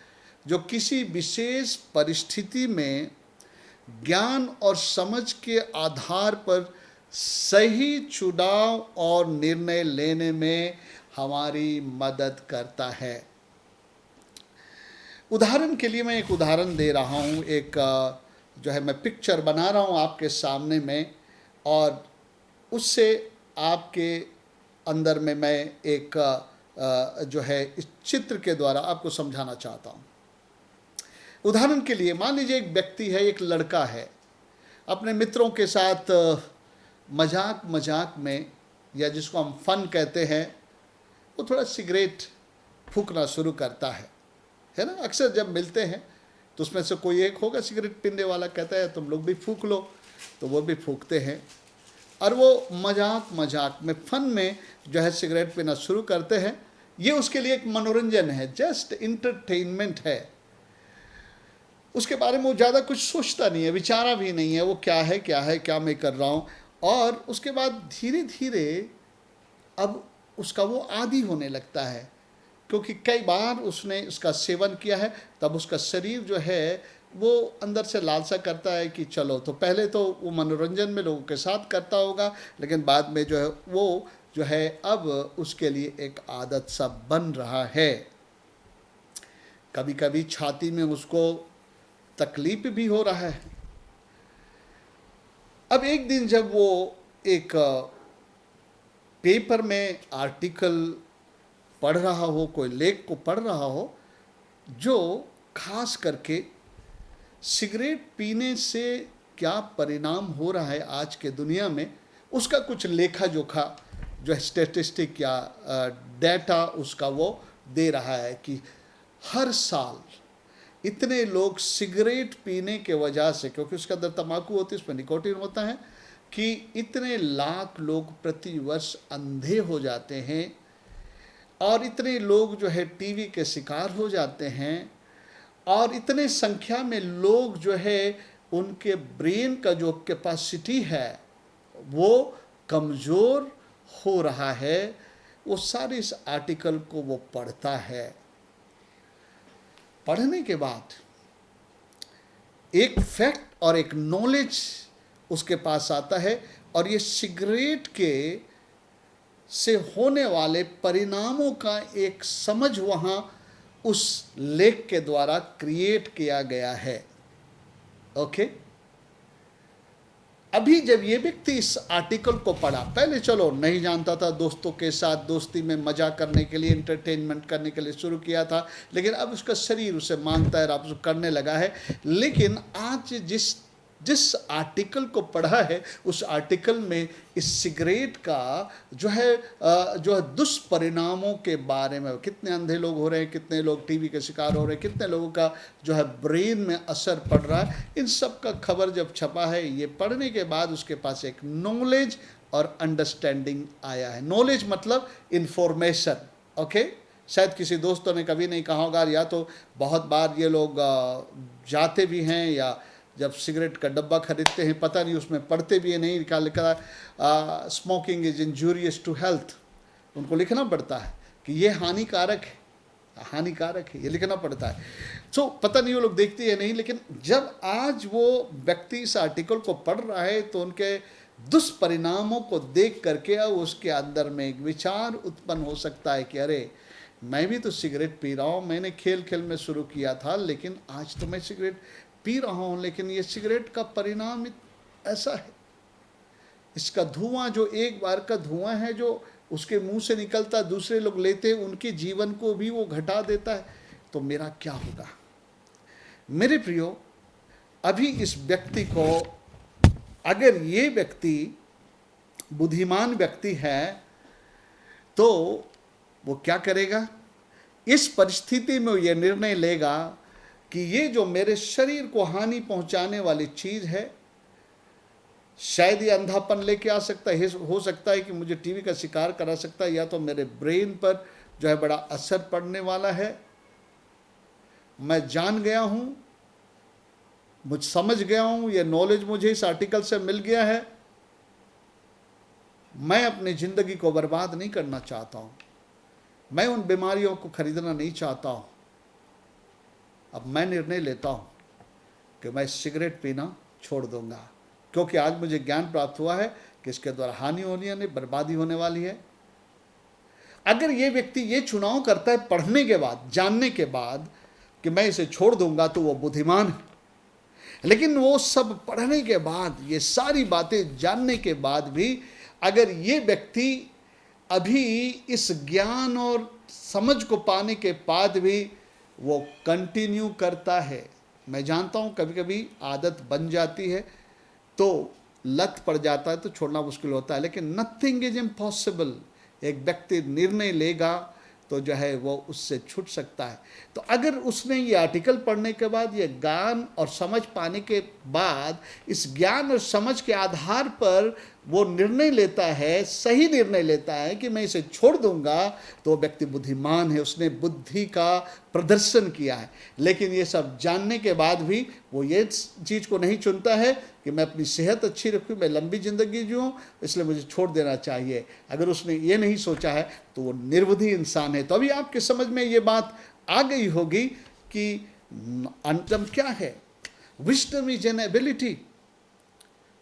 जो किसी विशेष परिस्थिति में ज्ञान और समझ के आधार पर सही चुनाव और निर्णय लेने में हमारी मदद करता है। उदाहरण के लिए मैं एक उदाहरण दे रहा हूँ, एक जो है मैं पिक्चर बना रहा हूँ आपके सामने में, और उससे आपके अंदर में मैं एक जो है इस चित्र के द्वारा आपको समझाना चाहता हूँ। उदाहरण के लिए मान लीजिए एक व्यक्ति है, एक लड़का है, अपने मित्रों के साथ मजाक मजाक में, या जिसको हम फन कहते हैं, वो थोड़ा सिगरेट फूंकना शुरू करता है ना। अक्सर जब मिलते हैं तो उसमें से कोई एक होगा सिगरेट पीने वाला, कहता है तुम लोग भी फूंक लो, तो वो भी फूंकते हैं, और वो मजाक मजाक में, फन में जो है सिगरेट पीना शुरू करते हैं। ये उसके लिए एक मनोरंजन है, जस्ट इंटरटेनमेंट है। उसके बारे में वो ज़्यादा कुछ सोचता नहीं है, विचारा भी नहीं है वो क्या है क्या मैं कर रहा हूँ। और उसके बाद धीरे धीरे अब उसका वो आदी होने लगता है, क्योंकि कई बार उसने इसका सेवन किया है। तब उसका शरीर जो है वो अंदर से लालसा करता है कि चलो, तो पहले तो वो मनोरंजन में लोगों के साथ करता होगा, लेकिन बाद में जो है वो जो है अब उसके लिए एक आदत सा बन रहा है। कभी कभी छाती में उसको तकलीफ भी हो रहा है। अब एक दिन जब वो एक पेपर में आर्टिकल पढ़ रहा हो, कोई लेख को पढ़ रहा हो, जो खास करके सिगरेट पीने से क्या परिणाम हो रहा है आज के दुनिया में, उसका कुछ लेखा जोखा जो है स्टैटिस्टिक या डेटा उसका वो दे रहा है कि हर साल इतने लोग सिगरेट पीने के वजह से, क्योंकि उसके अंदर तंबाकू होती है, उसमें निकोटीन होता है, कि इतने लाख लोग प्रति वर्ष अंधे हो जाते हैं, और इतने लोग जो है टीवी के शिकार हो जाते हैं, और इतने संख्या में लोग जो है उनके ब्रेन का जो कैपेसिटी है वो कमज़ोर हो रहा है। वो सारे इस आर्टिकल को वो पढ़ता है। पढ़ने के बाद एक फैक्ट और एक नॉलेज उसके पास आता है, और ये सिगरेट के से होने वाले परिणामों का एक समझ वहाँ उस लेख के द्वारा क्रिएट किया गया है। ओके, अभी जब ये व्यक्ति इस आर्टिकल को पढ़ा, पहले चलो नहीं जानता था, दोस्तों के साथ दोस्ती में मजा करने के लिए, एंटरटेनमेंट करने के लिए शुरू किया था, लेकिन अब उसका शरीर उसे मांगता है और आप उसको करने लगा है। लेकिन आज जिस आर्टिकल को पढ़ा है, उस आर्टिकल में इस सिगरेट का जो है दुष्परिणामों के बारे में, कितने अंधे लोग हो रहे हैं, कितने लोग टीवी के शिकार हो रहे हैं, कितने लोगों का जो है ब्रेन में असर पड़ रहा है, इन सब का खबर जब छपा है, ये पढ़ने के बाद उसके पास एक नॉलेज और अंडरस्टैंडिंग आया है। नॉलेज मतलब इंफॉर्मेशन। ओके, शायद किसी दोस्तों ने कभी नहीं कहा होगा, या तो बहुत बार ये लोग जाते भी हैं, या जब सिगरेट का डब्बा खरीदते हैं पता नहीं उसमें पढ़ते भी है, नहीं लिखा smoking is injurious to health, उनको लिखना पड़ता है कि ये हानिकारक है, ये लिखना पड़ता है। सो पता नहीं वो लोग देखते हैं नहीं, लेकिन जब आज वो व्यक्ति इस आर्टिकल को पढ़ रहा है तो उनके दुष्परिणामों को देख करके उसके अंदर में एक विचार उत्पन्न हो सकता है कि अरे मैं भी तो सिगरेट पी रहा हूँ, मैंने खेल खेल में शुरू किया था, लेकिन आज तो मैं सिगरेट पी रहा हूँ, लेकिन ये सिगरेट का परिणाम ऐसा है, इसका धुआं जो एक बार का धुआं है जो उसके मुंह से निकलता, दूसरे लोग लेते हैं, उनके जीवन को भी वो घटा देता है, तो मेरा क्या होगा। मेरे प्रियो, अभी इस व्यक्ति को, अगर ये व्यक्ति बुद्धिमान व्यक्ति है तो वो क्या करेगा, इस परिस्थिति में ये निर्णय लेगा कि ये जो मेरे शरीर को हानि पहुंचाने वाली चीज है, शायद ये अंधापन लेके आ सकता है, हो सकता है कि मुझे टीवी का शिकार करा सकता है, या तो मेरे ब्रेन पर जो है बड़ा असर पड़ने वाला है। मैं जान गया हूं, मुझ समझ गया हूं, ये नॉलेज मुझे इस आर्टिकल से मिल गया है, मैं अपनी जिंदगी को बर्बाद नहीं करना चाहता हूं, मैं उन बीमारियों को खरीदना नहीं चाहता हूं। अब मैं निर्णय लेता हूं कि मैं सिगरेट पीना छोड़ दूंगा, क्योंकि आज मुझे ज्ञान प्राप्त हुआ है कि इसके द्वारा हानि होनी है, बर्बादी होने वाली है। अगर ये व्यक्ति ये चुनाव करता है पढ़ने के बाद, जानने के बाद कि मैं इसे छोड़ दूंगा, तो वो बुद्धिमान है। लेकिन वो सब पढ़ने के बाद, ये सारी बातें जानने के बाद भी अगर ये व्यक्ति अभी इस ज्ञान और समझ को पाने के बाद भी वो कंटिन्यू करता है, मैं जानता हूँ कभी कभी आदत बन जाती है तो लत पड़ जाता है, तो छोड़ना मुश्किल होता है, लेकिन नथिंग इज इम्पॉसिबल। एक व्यक्ति निर्णय लेगा तो जो है वो उससे छूट सकता है। तो अगर उसने ये आर्टिकल पढ़ने के बाद, ये ज्ञान और समझ पाने के बाद, इस ज्ञान और समझ के आधार पर वो निर्णय लेता है, सही निर्णय लेता है कि मैं इसे छोड़ दूंगा, तो वो व्यक्ति बुद्धिमान है, उसने बुद्धि का प्रदर्शन किया है। लेकिन ये सब जानने के बाद भी वो ये चीज़ को नहीं चुनता है कि मैं अपनी सेहत अच्छी रखूँ, मैं लंबी ज़िंदगी जीऊँ, इसलिए मुझे छोड़ देना चाहिए। अगर उसने ये नहीं सोचा है तो वो निर्बुद्धि इंसान है। तो अभी आपके समझ में ये बात आ गई होगी कि अंतम क्या है। Wisdom is an ability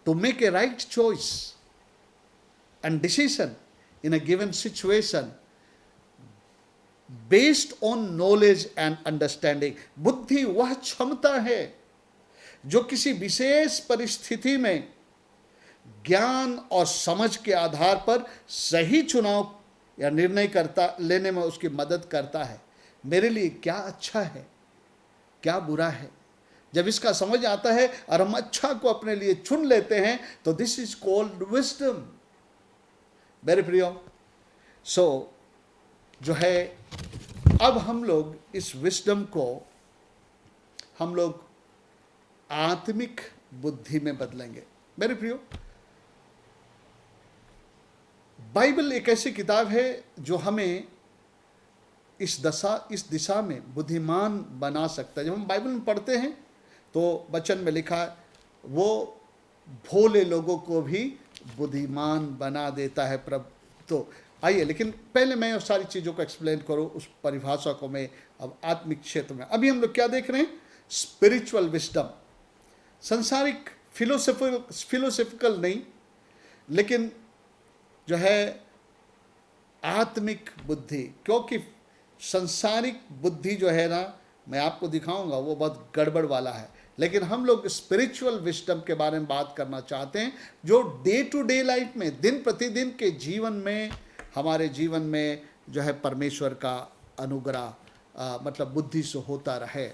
to make a right choice and decision in a given situation based on knowledge and understanding. बुद्धि वह क्षमता है जो किसी विशेष परिस्थिति में ज्ञान और समझ के आधार पर सही चुनाव या निर्णय लेने में उसकी मदद करता है। मेरे लिए क्या अच्छा है, क्या बुरा है, जब इसका समझ आता है और हम अच्छा को अपने लिए चुन लेते हैं, तो दिस इज कॉल्ड विजडम। मेरे प्रियो, सो जो है अब हम लोग इस विजडम को हम लोग आत्मिक बुद्धि में बदलेंगे। मेरे प्रियो, बाइबल एक ऐसी किताब है जो हमें इस दिशा में बुद्धिमान बना सकता है। जब हम बाइबल में पढ़ते हैं तो वचन में लिखा है वो भोले लोगों को भी बुद्धिमान बना देता है प्रभु। तो आइए, लेकिन पहले मैं उस सारी चीज़ों को एक्सप्लेन करूँ, उस परिभाषा को मैं अब आत्मिक क्षेत्र में। अभी हम लोग क्या देख रहे हैं, स्पिरिचुअल विजडम। संसारिक फिलोसफिकल नहीं, लेकिन जो है आत्मिक बुद्धि। क्योंकि संसारिक बुद्धि जो है ना, मैं आपको दिखाऊंगा वो बहुत गड़बड़ वाला है। लेकिन हम लोग स्पिरिचुअल विजडम के बारे में बात करना चाहते हैं, जो डे टू डे लाइफ में, दिन प्रतिदिन के जीवन में, हमारे जीवन में जो है परमेश्वर का अनुग्रह मतलब बुद्धि से होता रहे।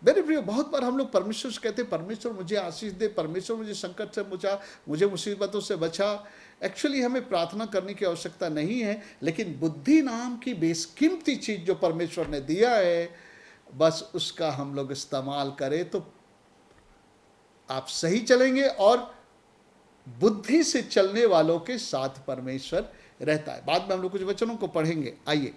मेरे प्रिय, बहुत बार हम लोग परमेश्वर से कहते हैं परमेश्वर मुझे आशीष दे, परमेश्वर मुझे संकट से बचा, मुझे मुसीबतों से बचा। एक्चुअली हमें प्रार्थना करने की आवश्यकता नहीं है, लेकिन बुद्धि नाम की बेशकीमती चीज़ जो परमेश्वर ने दिया है, बस उसका हम लोग इस्तेमाल करें तो आप सही चलेंगे, और बुद्धि से चलने वालों के साथ परमेश्वर रहता है। बाद में हम लोग कुछ वचनों को पढ़ेंगे। आइए,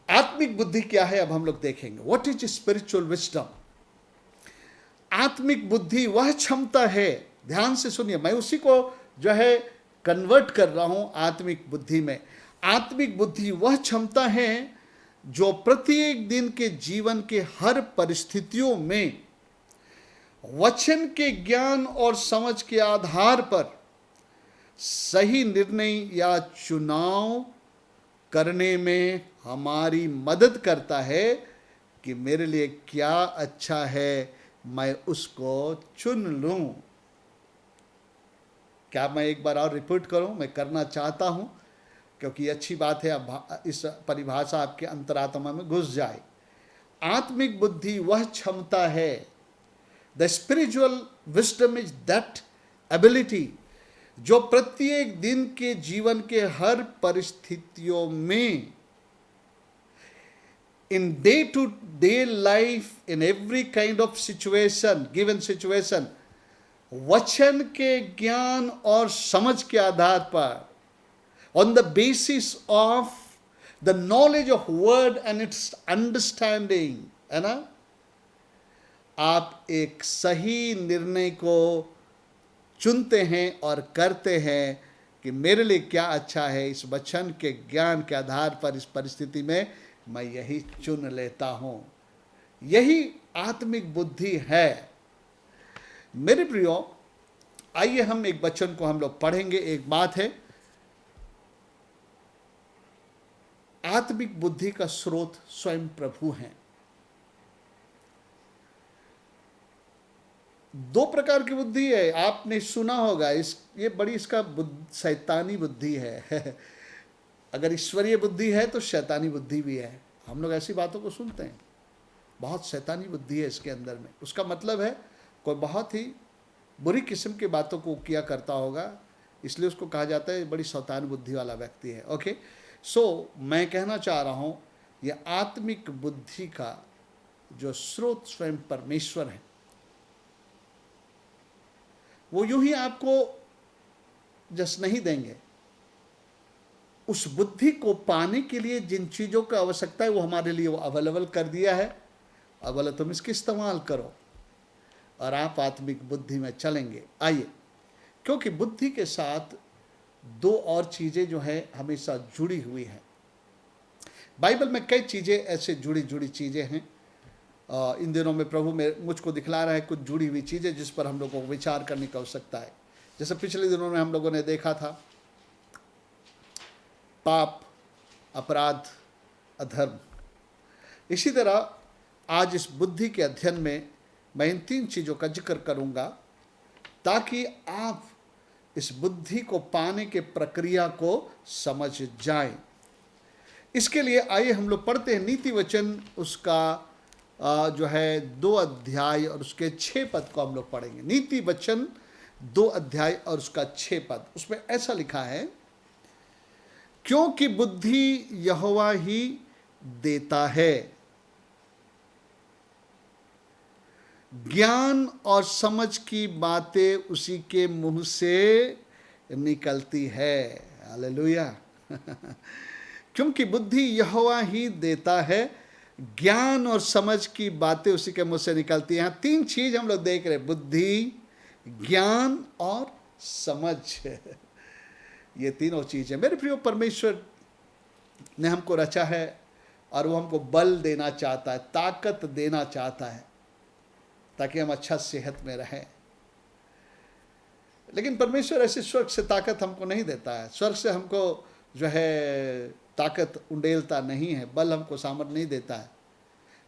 आत्मिक बुद्धि क्या है अब हम लोग देखेंगे। What is spiritual wisdom. आत्मिक बुद्धि वह क्षमता है, ध्यान से सुनिए, मैं उसी को जो है कन्वर्ट कर रहा हूं आत्मिक बुद्धि में। आत्मिक बुद्धि वह क्षमता है जो प्रत्येक दिन के जीवन के हर परिस्थितियों में वचन के ज्ञान और समझ के आधार पर सही निर्णय या चुनाव करने में हमारी मदद करता है कि मेरे लिए क्या अच्छा है, मैं उसको चुन लूं। क्या मैं एक बार और रिपीट करूं? मैं करना चाहता हूं क्योंकि अच्छी बात है, अब इस परिभाषा आपके अंतरात्मा में घुस जाए। आत्मिक बुद्धि वह क्षमता है, the spiritual wisdom is that ability, जो प्रत्येक दिन के जीवन के हर परिस्थितियों में, in day to day life, in every kind of situation, given situation, वचन के ज्ञान और समझ के आधार पर, on the basis of the knowledge of word and its understanding, है ना, आप एक सही निर्णय को चुनते हैं और करते हैं कि मेरे लिए क्या अच्छा है। इस वचन के ज्ञान के आधार पर इस परिस्थिति में मैं यही चुन लेता हूं। यही आत्मिक बुद्धि है। मेरे प्रियो, आइए हम एक वचन को हम लोग पढ़ेंगे। एक बात है, आत्मिक बुद्धि का स्रोत स्वयं प्रभु हैं। दो प्रकार की बुद्धि है, आपने सुना होगा, ये बड़ी इसका शैतानी बुद्धि है। अगर ईश्वरीय बुद्धि है तो शैतानी बुद्धि भी है। हम लोग ऐसी बातों को सुनते हैं, बहुत शैतानी बुद्धि है इसके अंदर में। उसका मतलब है कोई बहुत ही बुरी किस्म की बातों को किया करता होगा, इसलिए उसको कहा जाता है बड़ी शैतान बुद्धि वाला व्यक्ति है। ओके, सो मैं कहना चाह रहा हूँ, ये आत्मिक बुद्धि का जो स्रोत स्वयं परमेश्वर है, वो यूं ही आपको जस नहीं देंगे। उस बुद्धि को पाने के लिए जिन चीज़ों की आवश्यकता है वो हमारे लिए वो अवेलेबल कर दिया है। अब तुम इसका इस्तेमाल करो और आप आत्मिक बुद्धि में चलेंगे। आइए, क्योंकि बुद्धि के साथ दो और चीज़ें जो है हमेशा जुड़ी हुई हैं। बाइबल में कई चीज़ें ऐसे जुड़ी चीज़ें हैं। इन दिनों में प्रभु मुझको दिखला रहा है कुछ जुड़ी हुई चीज़ें जिस पर हम लोगों को विचार करने की आवश्यकता है। जैसे पिछले दिनों में हम लोगों ने देखा था पाप, अपराध, अधर्म। इसी तरह आज इस बुद्धि के अध्ययन में मैं इन तीन चीज़ों का जिक्र करूंगा ताकि आप इस बुद्धि को पाने के प्रक्रिया को समझ जाएं। इसके लिए आइए हम लोग पढ़ते हैं नीति वचन, उसका जो है 2 अध्याय और उसके 6 पद को हम लोग पढ़ेंगे। नीति वचन 2 अध्याय और उसका 6 पद, उसमें ऐसा लिखा है, क्योंकि बुद्धि यहोवा ही देता है, ज्ञान और समझ की बातें उसी के मुंह से निकलती है। हालेलुया। क्योंकि बुद्धि यहोवा ही देता है, ज्ञान और समझ की बातें उसी के मुंह से निकलती हैं। 3 चीज हम लोग देख रहे हैं, बुद्धि, ज्ञान और समझ। ये तीनों चीजें मेरे प्रियो, परमेश्वर ने हमको रचा है और वो हमको बल देना चाहता है, ताकत देना चाहता है ताकि हम अच्छा सेहत में रहें। लेकिन परमेश्वर ऐसे स्वर्ग से ताकत हमको नहीं देता है। स्वर्ग से हमको जो है ताकत उंडेलता नहीं है, बल हमको सामर्थ्य नहीं देता है।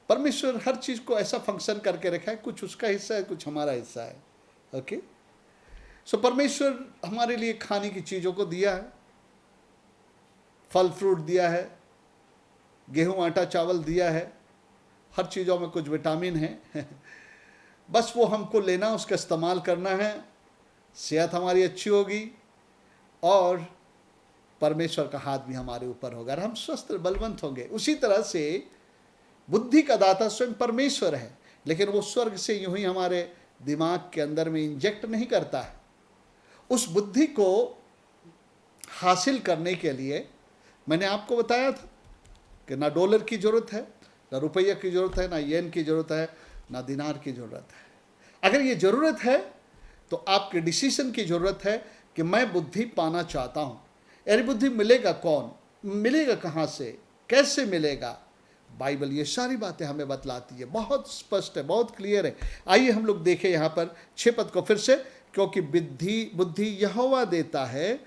परमेश्वर हर चीज़ को ऐसा फंक्शन करके रखा है, कुछ उसका हिस्सा है, कुछ हमारा हिस्सा है। ओके, सो परमेश्वर हमारे लिए खाने की चीज़ों को दिया है, फल फ्रूट दिया है, गेहूं आटा चावल दिया है, हर चीज़ों में कुछ विटामिन है। बस वो हमको लेना, उसका इस्तेमाल करना है, सेहत हमारी अच्छी होगी और परमेश्वर का हाथ भी हमारे ऊपर होगा और हम स्वस्थ बलवंत होंगे। उसी तरह से बुद्धि का दाता स्वयं परमेश्वर है, लेकिन वो स्वर्ग से यूं ही हमारे दिमाग के अंदर में इंजेक्ट नहीं करता है। उस बुद्धि को हासिल करने के लिए मैंने आपको बताया था कि ना डॉलर की ज़रूरत है, ना रुपया की ज़रूरत है, ना येन की ज़रूरत है, ना दिनार की ज़रूरत है। अगर ये ज़रूरत है तो आपके डिसीजन की ज़रूरत है कि मैं बुद्धि पाना चाहता हूँ। अरे बुद्धि मिलेगा कौन, मिलेगा कहाँ से, कैसे मिलेगा? बाइबल ये सारी बातें हमें बतलाती है, बहुत स्पष्ट है, बहुत क्लियर है। आइए हम लोग देखें यहाँ पर 6 पद को फिर से। क्योंकि बुद्धि यहोवा देता है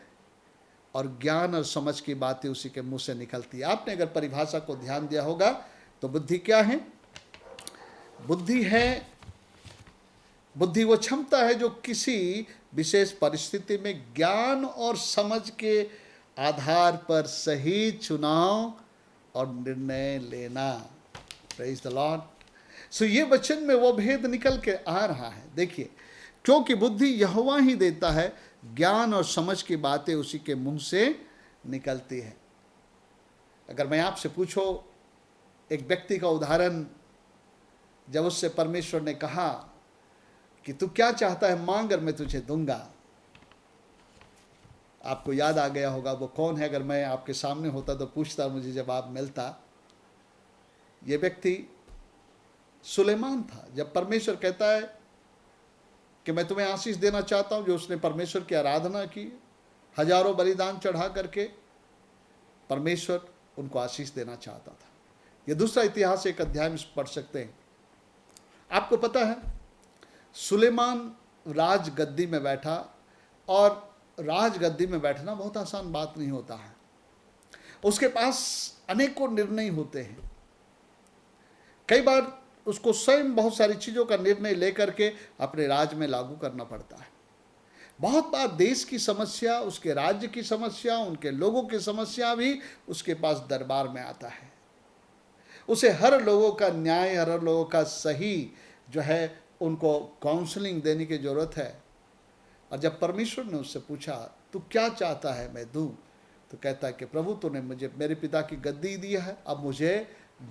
और ज्ञान और समझ की बातें उसी के मुंह से निकलती है। आपने अगर परिभाषा को ध्यान दिया होगा तो बुद्धि क्या है? बुद्धि वो क्षमता है जो किसी विशेष परिस्थिति में ज्ञान और समझ के आधार पर सही चुनाव और निर्णय लेना। Praise the Lord. सो ये वचन में वो भेद निकल के आ रहा है। देखिए, क्योंकि बुद्धि यहोवा ही देता है, ज्ञान और समझ की बातें उसी के मुंह से निकलती है। अगर मैं आपसे पूछो, एक व्यक्ति का उदाहरण, जब उससे परमेश्वर ने कहा कि तू क्या चाहता है मांग और मैं तुझे दूंगा, आपको याद आ गया होगा वो कौन है। अगर मैं आपके सामने होता तो पूछता, मुझे जवाब मिलता। ये व्यक्ति सुलेमान था। जब परमेश्वर कहता है कि मैं तुम्हें आशीष देना चाहता हूं, जो उसने परमेश्वर की आराधना की, हजारों बलिदान चढ़ा करके परमेश्वर उनको आशीष देना चाहता था। ये दूसरा इतिहास एक अध्याय में पढ़ सकते हैं। आपको पता है, सुलेमान राजगद्दी में बैठा, और राजगद्दी में बैठना बहुत आसान बात नहीं होता है। उसके पास अनेकों निर्णय होते हैं। कई बार उसको स्वयं बहुत सारी चीज़ों का निर्णय लेकर के अपने राज्य में लागू करना पड़ता है। बहुत बार देश की समस्या, उसके राज्य की समस्या, उनके लोगों की समस्या भी उसके पास दरबार में आता है। उसे हर लोगों का न्याय, हर लोगों का सही जो है उनको काउंसलिंग देने की ज़रूरत है। और जब परमेश्वर ने उससे पूछा तू क्या चाहता है मैं दूं, तो कहता है कि प्रभु तूने मुझे मेरे पिता की गद्दी दी है, अब मुझे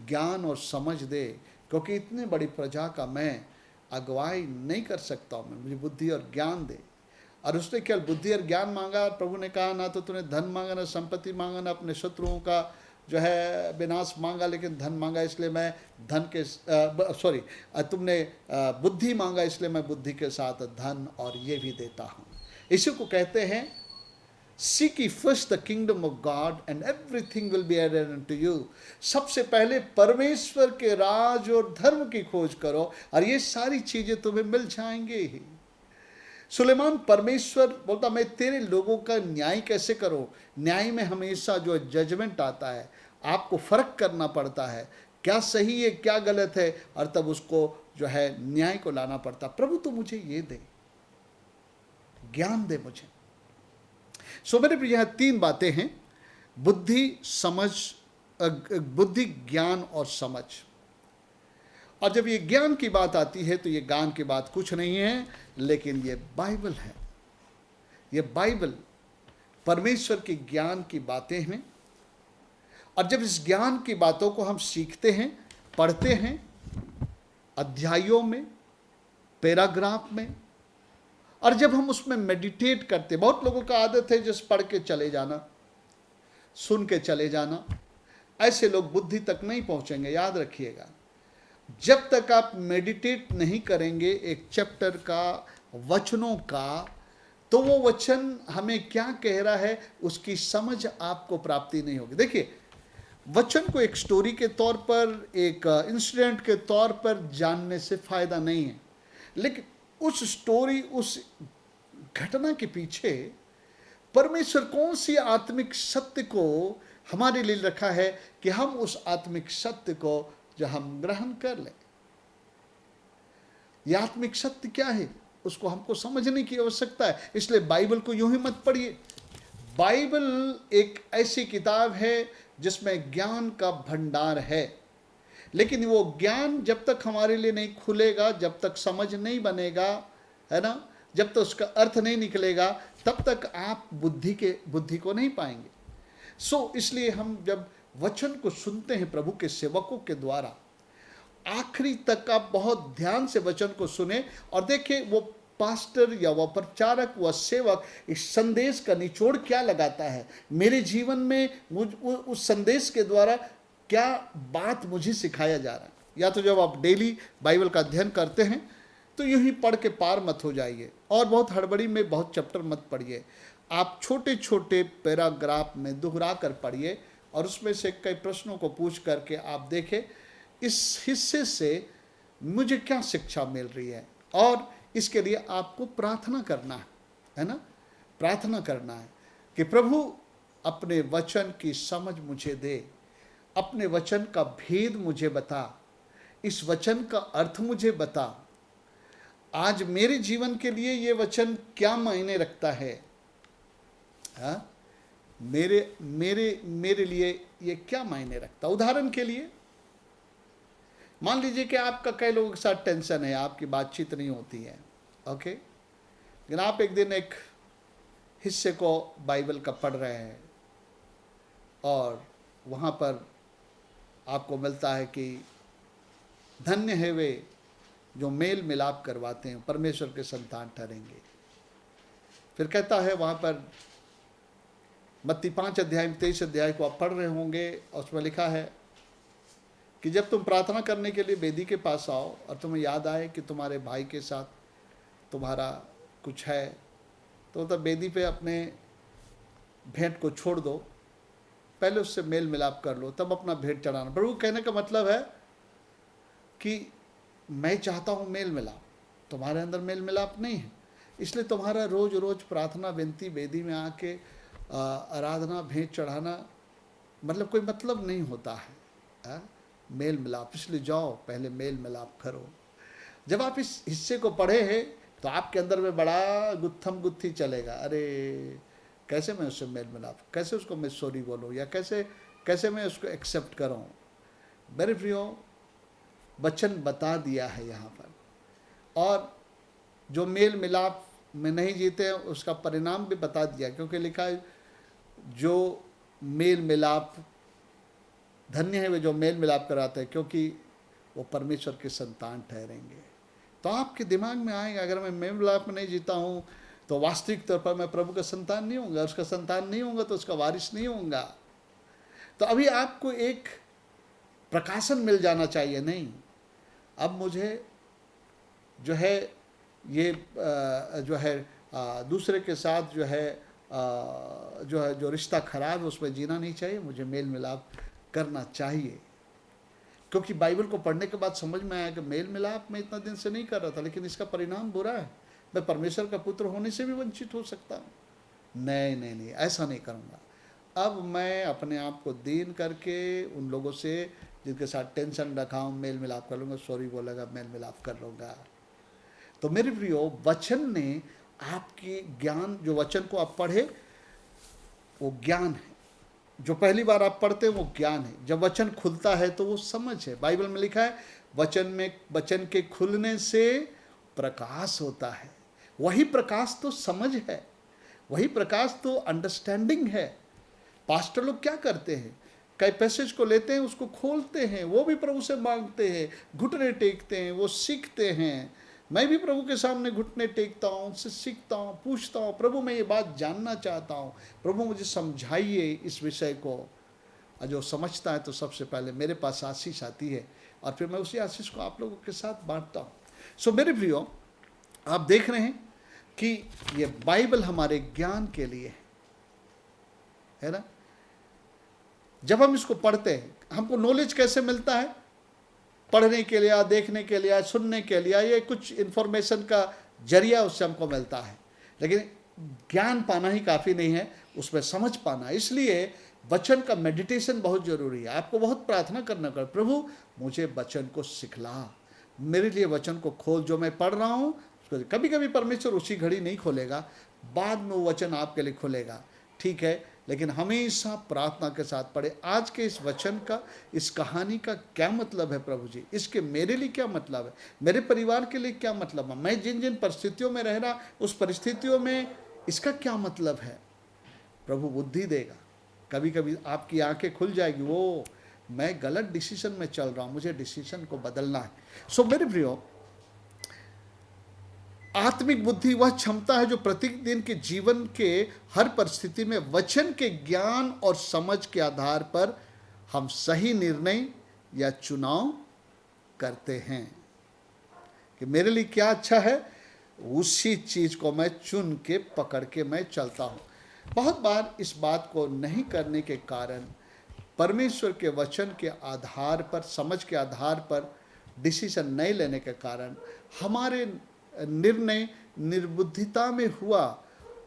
ज्ञान और समझ दे, क्योंकि इतनी बड़ी प्रजा का मैं अगुवाई नहीं कर सकता हूँ, मुझे बुद्धि और ज्ञान दे। और उसने केवल बुद्धि और ज्ञान मांगा। और प्रभु ने कहा, ना तो तूने धन मांगा, ना संपत्ति मांगा, ना अपने शत्रुओं का जो है विनाश मांगा, लेकिन धन मांगा, इसलिए मैं धन के तुमने बुद्धि मांगा, इसलिए मैं बुद्धि के साथ धन और ये भी देता हूँ। इसी को कहते हैं, Seek ye first the kingdom of God and everything will be added unto you। सबसे पहले परमेश्वर के राज और धर्म की खोज करो और ये सारी चीजें तुम्हें मिल जाएंगे ही। सुलेमान परमेश्वर बोलता, मैं तेरे लोगों का न्याय कैसे करूं? न्याय में हमेशा जो जजमेंट आता है, आपको फर्क करना पड़ता है, क्या सही है क्या गलत है, और तब उसको जो है न्याय को लाना पड़ता। प्रभु तू मुझे ये दे, ज्ञान दे मुझे। सो मेरे प्रिय, यहाँ 3 बातें हैं, बुद्धि, समझ, बुद्धि, ज्ञान और समझ। और जब ये ज्ञान की बात आती है तो ये ज्ञान की बात कुछ नहीं है, लेकिन ये बाइबल है। ये बाइबल परमेश्वर के ज्ञान की बातें हैं। और जब इस ज्ञान की बातों को हम सीखते हैं, पढ़ते हैं, अध्यायों में, पैराग्राफ में, और जब हम उसमें मेडिटेट करते, बहुत लोगों का आदत है जिस पढ़ के चले जाना, सुन के चले जाना। ऐसे लोग बुद्धि तक नहीं पहुंचेंगे। याद रखिएगा, जब तक आप मेडिटेट नहीं करेंगे एक चैप्टर का, वचनों का, तो वो वचन हमें क्या कह रहा है उसकी समझ आपको प्राप्ति नहीं होगी। देखिए, वचन को एक स्टोरी के तौर पर, एक इंसिडेंट के तौर पर जानने से फायदा नहीं है, लेकिन उस स्टोरी, उस घटना के पीछे परमेश्वर कौन सी आत्मिक सत्य को हमारे लिए रखा है कि हम उस आत्मिक सत्य को जो हम ग्रहण कर लें। यह आत्मिक सत्य क्या है उसको हमको समझने की आवश्यकता है। इसलिए बाइबल को यूं ही मत पढ़िए। बाइबल एक ऐसी किताब है जिसमें ज्ञान का भंडार है, लेकिन वो ज्ञान जब तक हमारे लिए नहीं खुलेगा, जब तक समझ नहीं बनेगा, है ना, जब तक उसका अर्थ नहीं निकलेगा, तब तक आप बुद्धि को नहीं पाएंगे। सो इसलिए हम जब वचन को सुनते हैं प्रभु के सेवकों के द्वारा, आखिरी तक आप बहुत ध्यान से वचन को सुने और देखें वो पास्टर या वह प्रचारक, वह सेवक इस संदेश का निचोड़ क्या लगाता है मेरे जीवन में, उस संदेश के द्वारा क्या बात मुझे सिखाया जा रहा है। या तो जब आप डेली बाइबल का अध्ययन करते हैं तो यूं ही पढ़ के पार मत हो जाइए और बहुत हड़बड़ी में बहुत चैप्टर मत पढ़िए। आप छोटे छोटे पैराग्राफ में दोहरा कर पढ़िए और उसमें से कई प्रश्नों को पूछ करके आप देखें इस हिस्से से मुझे क्या शिक्षा मिल रही है, और इसके लिए आपको प्रार्थना करना है ना, प्रार्थना करना है कि प्रभु अपने वचन की समझ मुझे दे, अपने वचन का भेद मुझे बता, इस वचन का अर्थ मुझे बता, आज मेरे जीवन के लिए ये वचन क्या मायने रखता है, हाँ? मेरे मेरे मेरे लिए ये क्या मायने रखता। उदाहरण के लिए मान लीजिए कि आपका कई लोगों के साथ टेंशन है, आपकी बातचीत नहीं होती है, ओके, लेकिन आप एक दिन एक हिस्से को बाइबल का पढ़ रहे हैं और वहाँ पर आपको मिलता है कि धन्य है वे जो मेल मिलाप करवाते हैं, परमेश्वर के संतान ठहरेंगे। फिर कहता है वहाँ पर मत्ती 5 अध्याय में 23 अध्याय को आप पढ़ रहे होंगे, और उसमें लिखा है कि जब तुम प्रार्थना करने के लिए वेदी के पास आओ और तुम्हें याद आए कि तुम्हारे भाई के साथ तुम्हारा कुछ है, तो तब वेदी पे अपने भेंट को छोड़ दो, पहले उससे मेल मिलाप कर लो, तब अपना भेंट चढ़ाना। प्रभु कहने का मतलब है कि मैं चाहता हूँ मेल मिलाप, तुम्हारे अंदर मेल मिलाप नहीं है, इसलिए तुम्हारा रोज रोज प्रार्थना विनती वेदी में आके आराधना भेंट चढ़ाना मतलब कोई मतलब नहीं होता है, मेल मिलाप। इसलिए जाओ पहले मेल मिलाप करो। जब आप इस हिस्से को पढ़े हैं तो आपके अंदर में बड़ा गुत्थम गुत्थी चलेगा, अरे कैसे मैं उससे मेल मिलाप, कैसे उसको मैं सॉरी बोलूँ, या कैसे मैं उसको एक्सेप्ट करूँ। मेरे प्रियो, वचन बता दिया है यहाँ पर, और जो मेल मिलाप में नहीं जीते हैं उसका परिणाम भी बता दिया, क्योंकि लिखा है जो मेल मिलाप, धन्य है वे जो मेल मिलाप कराते हैं क्योंकि वो परमेश्वर के संतान ठहरेंगे। तो आपके दिमाग में आएगा अगर मैं मेल मिलाप में नहीं जीता हूँ तो वास्तविक तौर पर मैं प्रभु का संतान नहीं होऊंगा, उसका संतान नहीं होऊंगा तो उसका वारिस नहीं होऊंगा। तो अभी आपको एक प्रकाशन मिल जाना चाहिए, नहीं अब मुझे जो है ये दूसरे के साथ जो रिश्ता खराब है उसमें जीना नहीं चाहिए, मुझे मेल मिलाप करना चाहिए। क्योंकि बाइबल को पढ़ने के बाद समझ में आया कि मेल मिलाप मैं इतना दिन से नहीं कर रहा था, लेकिन इसका परिणाम बुरा है, मैं परमेश्वर का पुत्र होने से भी वंचित हो सकता हूँ। नहीं, ऐसा नहीं करूँगा। अब मैं अपने आप को दीन करके उन लोगों से जिनके साथ टेंशन रखा हूँ मेल मिलाप कर लूँगा, सॉरी बोलेगा, मेल मिलाप कर लूँगा। तो मेरे प्रियो, वचन ने आपकी ज्ञान, जो वचन को आप पढ़े वो ज्ञान है, जो पहली बार आप पढ़ते हैं वो ज्ञान है, जब वचन खुलता है तो वो समझ है। बाइबल में लिखा है वचन के खुलने से प्रकाश होता है, वही प्रकाश तो समझ है, वही प्रकाश तो अंडरस्टैंडिंग है। पास्टर लोग क्या करते हैं, कई पैसेज को लेते हैं, उसको खोलते हैं, वो भी प्रभु से मांगते हैं, घुटने टेकते हैं, वो सीखते हैं। मैं भी प्रभु के सामने घुटने टेकता हूँ, उनसे सीखता हूँ, पूछता हूँ, प्रभु मैं ये बात जानना चाहता हूँ, प्रभु मुझे समझाइए इस विषय को। और जो समझता है तो सबसे पहले मेरे पास आशीष आती है और फिर मैं उसी आशीष को आप लोगों के साथ बांटता हूँ। सो मेरे प्रियो, आप देख रहे हैं कि ये बाइबल हमारे ज्ञान के लिए है ना। जब हम इसको पढ़ते हैं, हमको नॉलेज कैसे मिलता है, पढ़ने के लिए, देखने के लिए, सुनने के लिए, ये कुछ इन्फॉर्मेशन का जरिया उससे हमको मिलता है, लेकिन ज्ञान पाना ही काफ़ी नहीं है, उसमें समझ पाना। इसलिए वचन का मेडिटेशन बहुत ज़रूरी है। आपको बहुत प्रार्थना करना कर, प्रभु मुझे वचन को सिखला, मेरे लिए वचन को खोल, जो मैं पढ़ रहा हूँ। कभी कभी परमेश्वर उसी घड़ी नहीं खोलेगा, बाद में वो वचन आपके लिए खोलेगा, ठीक है, लेकिन हमेशा प्रार्थना के साथ पढ़े। आज के इस वचन का, इस कहानी का क्या मतलब है प्रभु जी, इसके मेरे लिए क्या मतलब है, मेरे परिवार के लिए क्या मतलब है, मैं जिन जिन परिस्थितियों में रह रहा उस परिस्थितियों में इसका क्या मतलब है। प्रभु बुद्धि देगा, कभी कभी आपकी आंखें खुल जाएगी, वो मैं गलत डिसीजन में चल रहा हूँ, मुझे डिसीजन को बदलना है। सो मेरे प्रियो, आत्मिक बुद्धि वह क्षमता है जो प्रतिदिन के जीवन के हर परिस्थिति में वचन के ज्ञान और समझ के आधार पर हम सही निर्णय या चुनाव करते हैं कि मेरे लिए क्या अच्छा है, उसी चीज को मैं चुन के पकड़ के मैं चलता हूं। बहुत बार इस बात को नहीं करने के कारण परमेश्वर के वचन के आधार पर, समझ के आधार पर डिसीजन नहीं लेने के कारण हमारे निर्णय निर्बुद्धिता में हुआ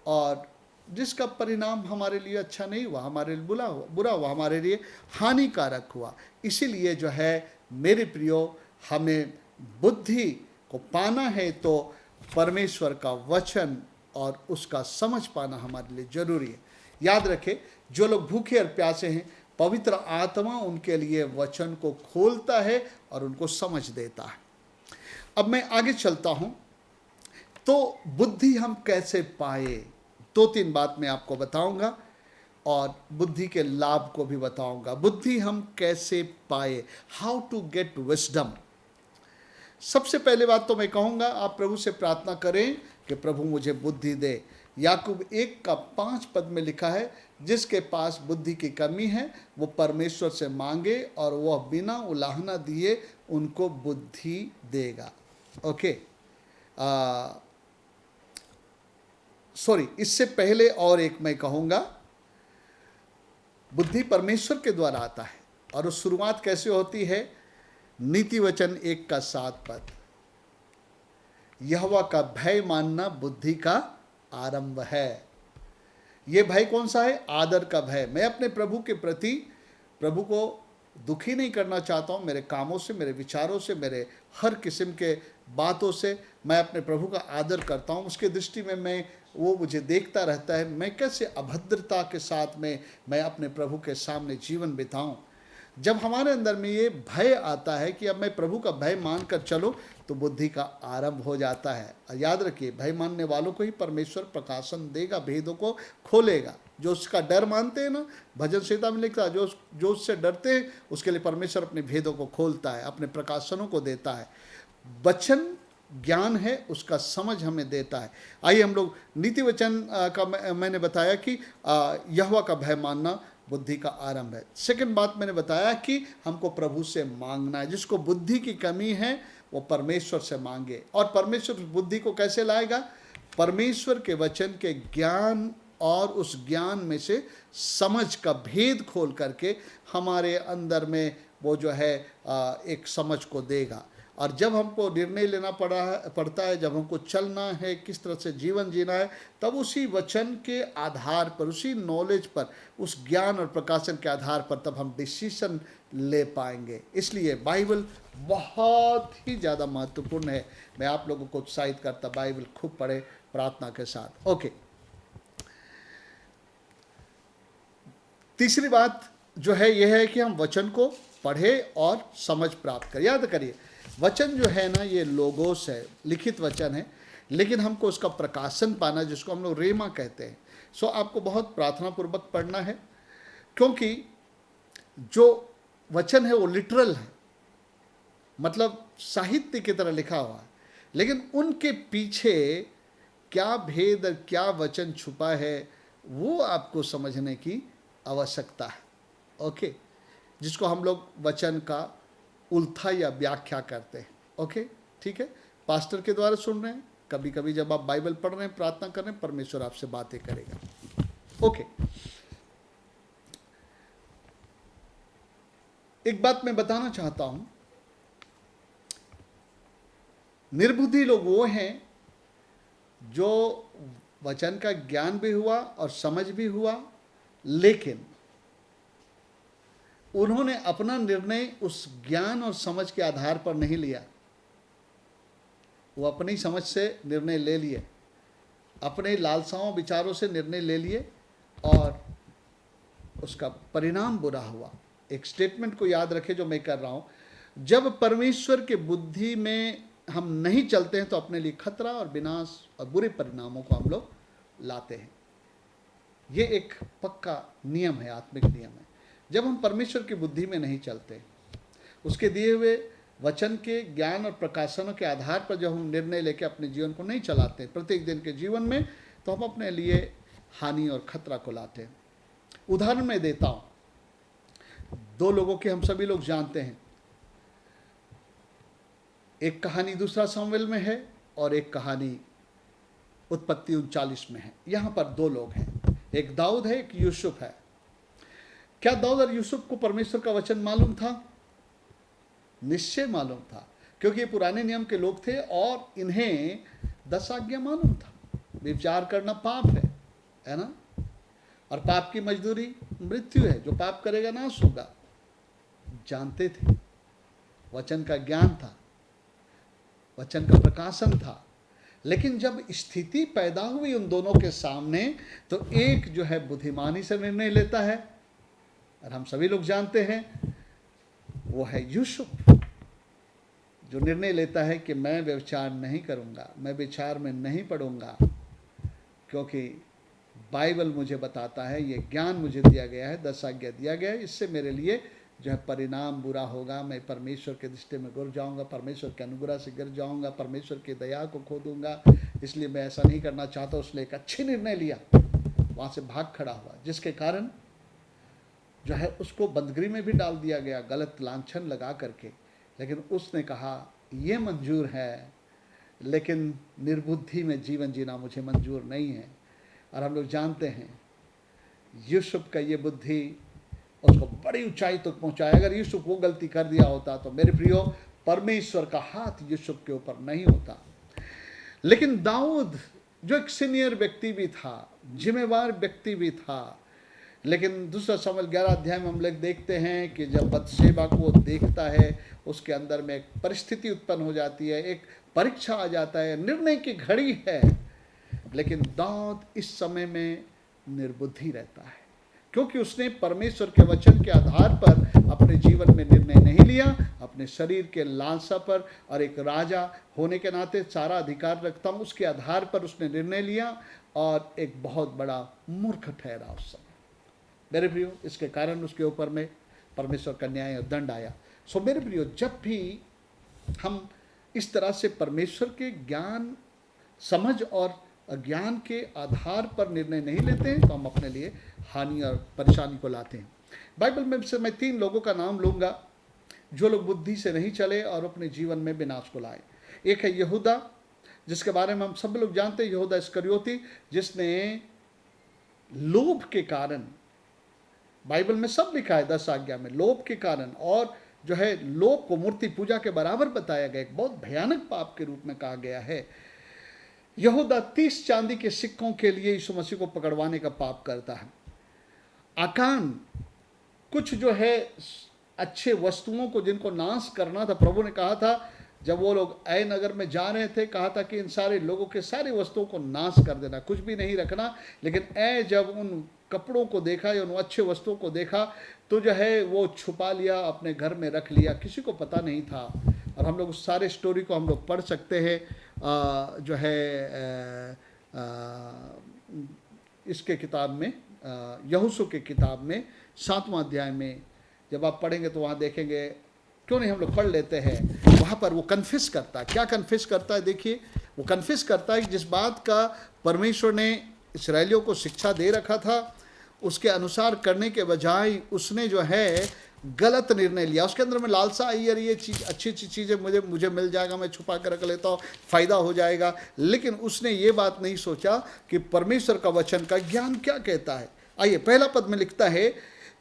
और जिसका परिणाम हमारे लिए अच्छा नहीं हुआ, हमारे लिए बुरा हुआ, हमारे लिए हानिकारक हुआ। इसीलिए जो है मेरे प्रियो, हमें बुद्धि को पाना है तो परमेश्वर का वचन और उसका समझ पाना हमारे लिए जरूरी है। याद रखें, जो लोग भूखे और प्यासे हैं, पवित्र आत्मा उनके लिए वचन को खोलता है और उनको समझ देता है। अब मैं आगे चलता हूं, तो बुद्धि हम कैसे पाए, 2-3 बात मैं आपको बताऊंगा और बुद्धि के लाभ को भी बताऊंगा। बुद्धि हम कैसे पाए, हाउ टू गेट विजडम। सबसे पहले बात तो मैं कहूंगा, आप प्रभु से प्रार्थना करें कि प्रभु मुझे बुद्धि दे। याकूब 1:5 में लिखा है, जिसके पास बुद्धि की कमी है वो परमेश्वर से मांगे और वह बिना उलाहना दिए उनको बुद्धि देगा। ओके, सॉरी, इससे पहले और एक मैं कहूँगा, बुद्धि परमेश्वर के द्वारा आता है और उस शुरुआत कैसे होती है। नीति वचन 1:7, यहोवा का भय मानना बुद्धि का आरंभ है। ये भय कौन सा है? आदर का भय। मैं अपने प्रभु के प्रति, प्रभु को दुखी नहीं करना चाहता हूँ। मेरे कामों से, मेरे विचारों से, मेरे हर किस्म के बातों से मैं अपने प्रभु का आदर करता हूँ। उसके दृष्टि में वो मुझे देखता रहता है, मैं कैसे अभद्रता के साथ में मैं अपने प्रभु के सामने जीवन बिताऊं। जब हमारे अंदर में ये भय आता है कि अब मैं प्रभु का भय मानकर चलो, तो बुद्धि का आरंभ हो जाता है। और याद रखिए, भय मानने वालों को ही परमेश्वर प्रकाशन देगा, भेदों को खोलेगा। जो उसका डर मानते हैं ना, भजन संहिता में लिखता है, जो उससे डरते हैं उसके लिए परमेश्वर अपने भेदों को खोलता है, अपने प्रकाशनों को देता है। वचन ज्ञान है, उसका समझ हमें देता है। आइए हम लोग नीति वचन का मैंने बताया कि यहोवा का भय मानना बुद्धि का आरंभ है। सेकंड बात मैंने बताया कि हमको प्रभु से मांगना है। जिसको बुद्धि की कमी है वो परमेश्वर से मांगे। और परमेश्वर बुद्धि को कैसे लाएगा? परमेश्वर के वचन के ज्ञान और उस ज्ञान में से समझ का भेद खोल करके हमारे अंदर में वो जो है एक समझ को देगा। और जब हमको निर्णय लेना पड़ता है, जब हमको चलना है, किस तरह से जीवन जीना है, तब उसी वचन के आधार पर, उसी नॉलेज पर, उस ज्ञान और प्रकाशन के आधार पर तब हम डिसीजन ले पाएंगे। इसलिए बाइबल बहुत ही ज़्यादा महत्वपूर्ण है। मैं आप लोगों को उत्साहित करता, बाइबल खूब पढ़े प्रार्थना के साथ। ओके, तीसरी बात जो है यह है कि हम वचन को पढ़े और समझ प्राप्त करें। याद करिए, वचन जो है ना, ये लोगोस है, लिखित वचन है, लेकिन हमको उसका प्रकाशन पाना, जिसको हम लोग रेमा कहते हैं। सो आपको बहुत प्रार्थना पूर्वक पढ़ना है, क्योंकि जो वचन है वो लिटरल है, मतलब साहित्य की तरह लिखा हुआ है, लेकिन उनके पीछे क्या भेद और क्या वचन छुपा है वो आपको समझने की आवश्यकता है। ओके, जिसको हम लोग वचन का उल्था या व्याख्या करते हैं। ओके, ठीक है, पास्टर के द्वारा सुन रहे हैं, कभी कभी जब आप बाइबल पढ़ रहे हैं, प्रार्थना कर रहे हैं, परमेश्वर आपसे बातें करेगा। ओके, एक बात मैं बताना चाहता हूं, निर्बुद्धि लोग वो हैं जो वचन का ज्ञान भी हुआ और समझ भी हुआ, लेकिन उन्होंने अपना निर्णय उस ज्ञान और समझ के आधार पर नहीं लिया। वो अपनी समझ से निर्णय ले लिए, अपने लालसाओं विचारों से निर्णय ले लिए और उसका परिणाम बुरा हुआ। एक स्टेटमेंट को याद रखें जो मैं कर रहा हूँ, जब परमेश्वर के बुद्धि में हम नहीं चलते हैं तो अपने लिए खतरा और विनाश और बुरे परिणामों को हम लोग लाते हैं। ये एक पक्का नियम है, आत्मिक नियम है। जब हम परमेश्वर की बुद्धि में नहीं चलते, उसके दिए हुए वचन के ज्ञान और प्रकाशनों के आधार पर जब हम निर्णय लेकर अपने जीवन को नहीं चलाते प्रत्येक दिन के जीवन में, तो हम अपने लिए हानि और खतरा को लाते हैं। उदाहरण मैं देता हूँ, दो लोगों के हम सभी लोग जानते हैं। एक कहानी दूसरा सामुएल में है और एक कहानी उत्पत्ति 39 में है। यहाँ पर दो लोग हैं, एक दाऊद है, एक यूसुफ है। क्या दाऊद और यूसुफ को परमेश्वर का वचन मालूम था? निश्चय मालूम था, क्योंकि ये पुराने नियम के लोग थे और इन्हें 10 आज्ञा मालूम था। व्यभिचार करना पाप है ना, और पाप की मजदूरी मृत्यु है, जो पाप करेगा नाश होगा। जानते थे, वचन का ज्ञान था, वचन का प्रकाशन था। लेकिन जब स्थिति पैदा हुई उन दोनों के सामने, तो एक जो है बुद्धिमानी से निर्णय लेता है, और हम सभी लोग जानते हैं वो है यूसुफ, जो निर्णय लेता है कि मैं व्यभिचार नहीं करूंगा, मैं विचार में नहीं पड़ूंगा, क्योंकि बाइबल मुझे बताता है, ये ज्ञान मुझे दिया गया है, 10 आज्ञा दिया गया है, इससे मेरे लिए जो है परिणाम बुरा होगा। मैं परमेश्वर के दृष्टि में गिर जाऊंगा, परमेश्वर के अनुग्रह से गिर जाऊंगा, परमेश्वर की दया को खो दूंगा। इसलिए मैं ऐसा नहीं करना चाहता। उसने एक अच्छी निर्णय लिया, वहाँ से भाग खड़ा हुआ, जिसके कारण जो है उसको बंदगृह में भी डाल दिया गया, गलत लांछन लगा करके। लेकिन उसने कहा ये मंजूर है, लेकिन निर्बुद्धि में जीवन जीना मुझे मंजूर नहीं है। और हम लोग जानते हैं यूसुफ का ये बुद्धि उसको बड़ी ऊंचाई तक पहुंचाया। अगर यूसुफ वो गलती कर दिया होता तो मेरे प्रियो, परमेश्वर का हाथ यूसुफ के ऊपर नहीं होता। लेकिन दाऊद जो एक सीनियर व्यक्ति भी था, जिम्मेवार व्यक्ति भी था, लेकिन दूसरा शमूएल 11 अध्याय में हम लोग देखते हैं कि जब बतशेबा को देखता है, उसके अंदर में एक परिस्थिति उत्पन्न हो जाती है, एक परीक्षा आ जाता है, निर्णय की घड़ी है। लेकिन दाऊद इस समय में निर्बुद्धि रहता है, क्योंकि उसने परमेश्वर के वचन के आधार पर अपने जीवन में निर्णय नहीं लिया, अपने शरीर के लालसा पर, और एक राजा होने के नाते सारा अधिकार रखता हूँ, उसके आधार पर उसने निर्णय लिया और एक बहुत बड़ा मूर्ख ठहरा उस समय। मेरे प्रियो, इसके कारण उसके ऊपर में परमेश्वर का न्याय और दंड आया। सो मेरे प्रियो, जब भी हम इस तरह से परमेश्वर के ज्ञान, समझ और अज्ञान के आधार पर निर्णय नहीं लेते हैं, तो हम अपने लिए हानि और परेशानी को लाते हैं। बाइबल में से मैं 3 लोगों का नाम लूँगा जो लोग बुद्धि से नहीं चले और अपने जीवन में विनाश को लाए। एक है यहूदा, जिसके बारे में हम सब लोग जानते हैं, यहूदा इस्करियोती, जिसने लोभ के कारण, बाइबल में सब लिखा है 10 आज्ञा में, लोभ के कारण, और जो है लोभ को मूर्ति पूजा के बराबर बताया गया, एक बहुत भयानक पाप के रूप में कहा गया है। यहूदा 30 चांदी के सिक्कों के लिए यीशु मसीह को पकड़वाने का पाप करता है। आकान कुछ जो है अच्छे वस्तुओं को जिनको नाश करना था, प्रभु ने कहा था जब वो लोग ऐ नगर में जा रहे थे, कहा था कि इन सारे लोगों के सारी वस्तुओं को नाश कर देना, कुछ भी नहीं रखना। लेकिन ऐ जब उन कपड़ों को देखा या उन अच्छे वस्तुओं को देखा, तो जो है वो छुपा लिया, अपने घर में रख लिया, किसी को पता नहीं था। और हम लोग उस सारे स्टोरी को हम लोग पढ़ सकते हैं, जो है इसके किताब में, यहोशू के किताब में 7वां अध्याय में जब आप पढ़ेंगे तो वहाँ देखेंगे। क्यों नहीं हम लोग पढ़ लेते हैं। वहाँ पर वो कन्फेस करता है। क्या कन्फेस करता है? देखिए, वो कन्फेस करता है कि जिस बात का परमेश्वर ने इस्राएलियों को शिक्षा दे रखा था, उसके अनुसार करने के बजाय उसने जो है गलत निर्णय लिया। उसके अंदर में लालसा आई, यार ये चीज़ अच्छी चीज़ें मुझे मिल जाएगा, मैं छुपा कर रख लेता हूँ, फ़ायदा हो जाएगा। लेकिन उसने ये बात नहीं सोचा कि परमेश्वर का वचन का ज्ञान क्या कहता है। आइए, पहला पद में लिखता है,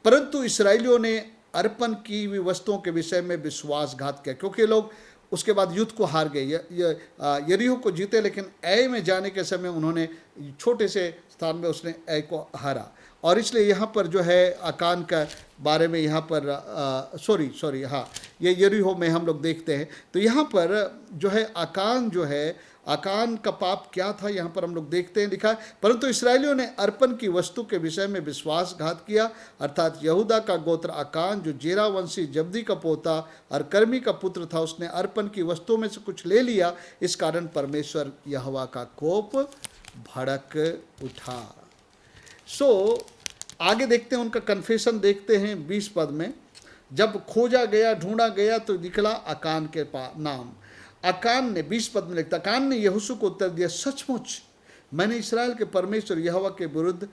परंतु इस्राएलियों ने अर्पण की हुई वस्तुओं के विषय में विश्वासघात किया, क्योंकि लोग उसके बाद युद्ध को हार गए, यरीहो को जीते, लेकिन ऐ में जाने के समय उन्होंने छोटे से स्थान में उसने ऐ को हारा। और इसलिए यहाँ पर जो है आकान का बारे में यहाँ पर हाँ, ये यरीहो में हम लोग देखते हैं। तो यहाँ पर जो है आकान जो है, आकान का पाप क्या था यहाँ पर हम लोग देखते हैं, लिखा है, परंतु इस्राएलियों ने अर्पण की वस्तु के विषय में विश्वासघात किया। अर्थात यहूदा का गोत्र आकान, जो जेरा वंशी जब्दी का पोता और कर्मी का पुत्र था, उसने अर्पण की वस्तुओं में से कुछ ले लिया। इस कारण परमेश्वर यहोवा का कोप भड़क उठा। आगे देखते हैं, उनका कन्फेशन देखते हैं 20 पद में। जब खोजा गया, ढूंढा गया, तो निकला आकान के नाम। आकान ने 20 पद में लिखता, आकान ने यहोशू को उत्तर दिया, सचमुच मैंने इस्राएल के परमेश्वर यहोवा के विरुद्ध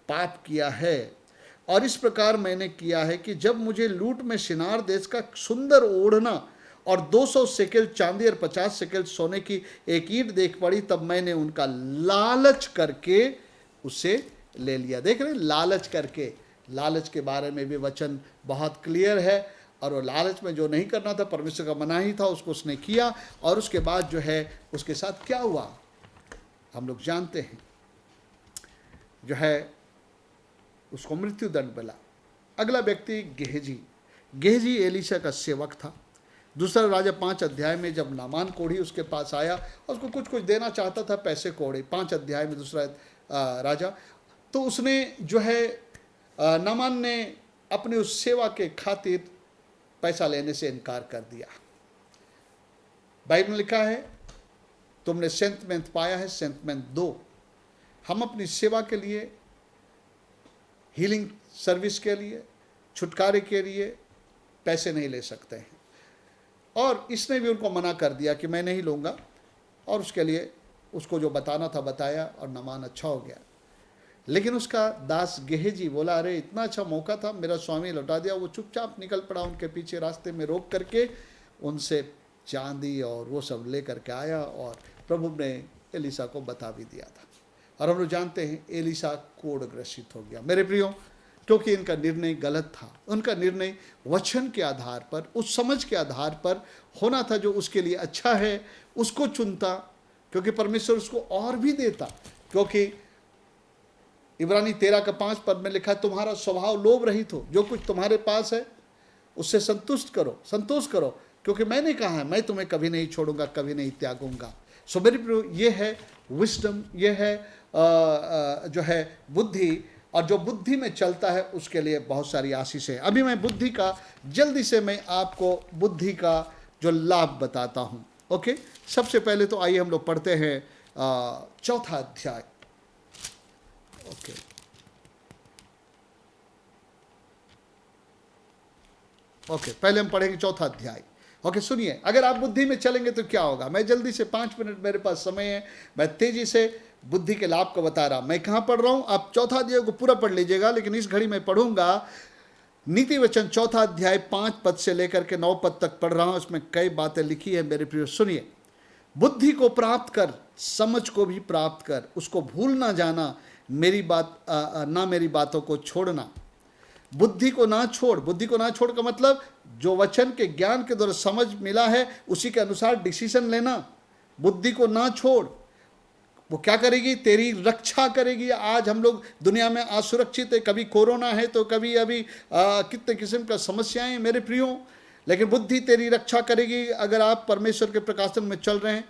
पाप किया है, और इस प्रकार मैंने किया है कि जब मुझे लूट में शिनार देश का सुंदर ओढ़ना और 200 शेकेल चांदी और 50 शेकेल सोने की एक ईंट देख पड़ी, तब मैंने उनका लालच करके उसे ले लिया। देख रहे हैं, लालच करके लालच के बारे में भी वचन बहुत क्लियर है, और वो लालच में जो नहीं करना था, परमेश्वर का मनाही था, उसको उसने किया, और उसके बाद जो है उसके साथ क्या हुआ हम लोग जानते हैं, जो है उसको मृत्यु दंड मिला। अगला व्यक्ति गेहजी। गेहजी एलीशा का सेवक था। दूसरा राजा 5 अध्याय में जब नामान कोढ़ी उसके पास आया और उसको कुछ कुछ देना चाहता था, पैसे कोड़े, 5 अध्याय में दूसरा राजा, तो उसने जो है नामान ने अपने उस सेवा के खातिर पैसा लेने से इनकार कर दिया। बाइबल में लिखा है, तुमने सेंतमेंट पाया है, सेंतमेंट दो। हम अपनी सेवा के लिए, हीलिंग सर्विस के लिए, छुटकारे के लिए पैसे नहीं ले सकते हैं। और इसने भी उनको मना कर दिया कि मैं नहीं लूँगा, और उसके लिए उसको जो बताना था बताया, और नामान अच्छा हो गया। लेकिन उसका दास गेहजी बोला, अरे इतना अच्छा मौका था, मेरा स्वामी लौटा दिया। वो चुपचाप निकल पड़ा, उनके पीछे रास्ते में रोक करके उनसे चांदी और वो सब ले करके आया, और प्रभु ने एलीशा को बता भी दिया था। और हम लोग जानते हैं एलीशा कोढ़ग्रसित हो गया। मेरे प्रियो, क्योंकि इनका निर्णय गलत था। उनका निर्णय वचन के आधार पर, उस समझ के आधार पर होना था, जो उसके लिए अच्छा है उसको चुनता, क्योंकि परमेश्वर उसको और भी देता। क्योंकि इब्रानी 13:5 पद में लिखा, तुम्हारा स्वभाव लोभ रहित हो, जो कुछ तुम्हारे पास है उससे संतुष्ट करो, संतोष करो, क्योंकि मैंने कहा है मैं तुम्हें कभी नहीं छोड़ूंगा, कभी नहीं त्यागूंगा। सो मेरे प्रियो, ये है विजडम, ये है जो है बुद्धि, और जो बुद्धि में चलता है उसके लिए बहुत सारी आशीष है। अभी मैं बुद्धि का, जल्दी से मैं आपको बुद्धि का जो लाभ बताता हूँ। ओके, सबसे पहले तो आइए हम लोग पढ़ते हैं 4था अध्याय। ओके, पहले हम पढ़ेंगे 4था अध्याय। ओके, सुनिए, अगर आप बुद्धि में चलेंगे तो क्या होगा। मैं जल्दी से 5 मिनट मेरे पास समय है, मैं तेजी से बुद्धि के लाभ को बता रहा। मैं कहाँ पढ़ रहा हूँ, आप 4था अध्याय को पूरा पढ़ लीजिएगा, लेकिन इस घड़ी में पढ़ूंगा नीति वचन 4था अध्याय 5 पद से लेकर के 9 पद तक पढ़ रहा हूँ। इसमें कई बातें लिखी है मेरे प्रिय, सुनिए। बुद्धि को प्राप्त कर, समझ को भी प्राप्त कर, उसको भूल ना जाना, मेरी बात ना मेरी बातों को छोड़ना। बुद्धि को ना छोड़। बुद्धि को ना छोड़ का मतलब जो वचन के ज्ञान के द्वारा समझ मिला है उसी के अनुसार डिसीजन लेना। बुद्धि को ना छोड़। वो क्या करेगी, तेरी रक्षा करेगी। आज हम लोग दुनिया में असुरक्षित है, कभी कोरोना है तो कभी अभी कितने किस्म का समस्याएं हैं मेरे प्रियो, लेकिन बुद्धि तेरी रक्षा करेगी अगर आप परमेश्वर के प्रकाशन में चल रहे हैं।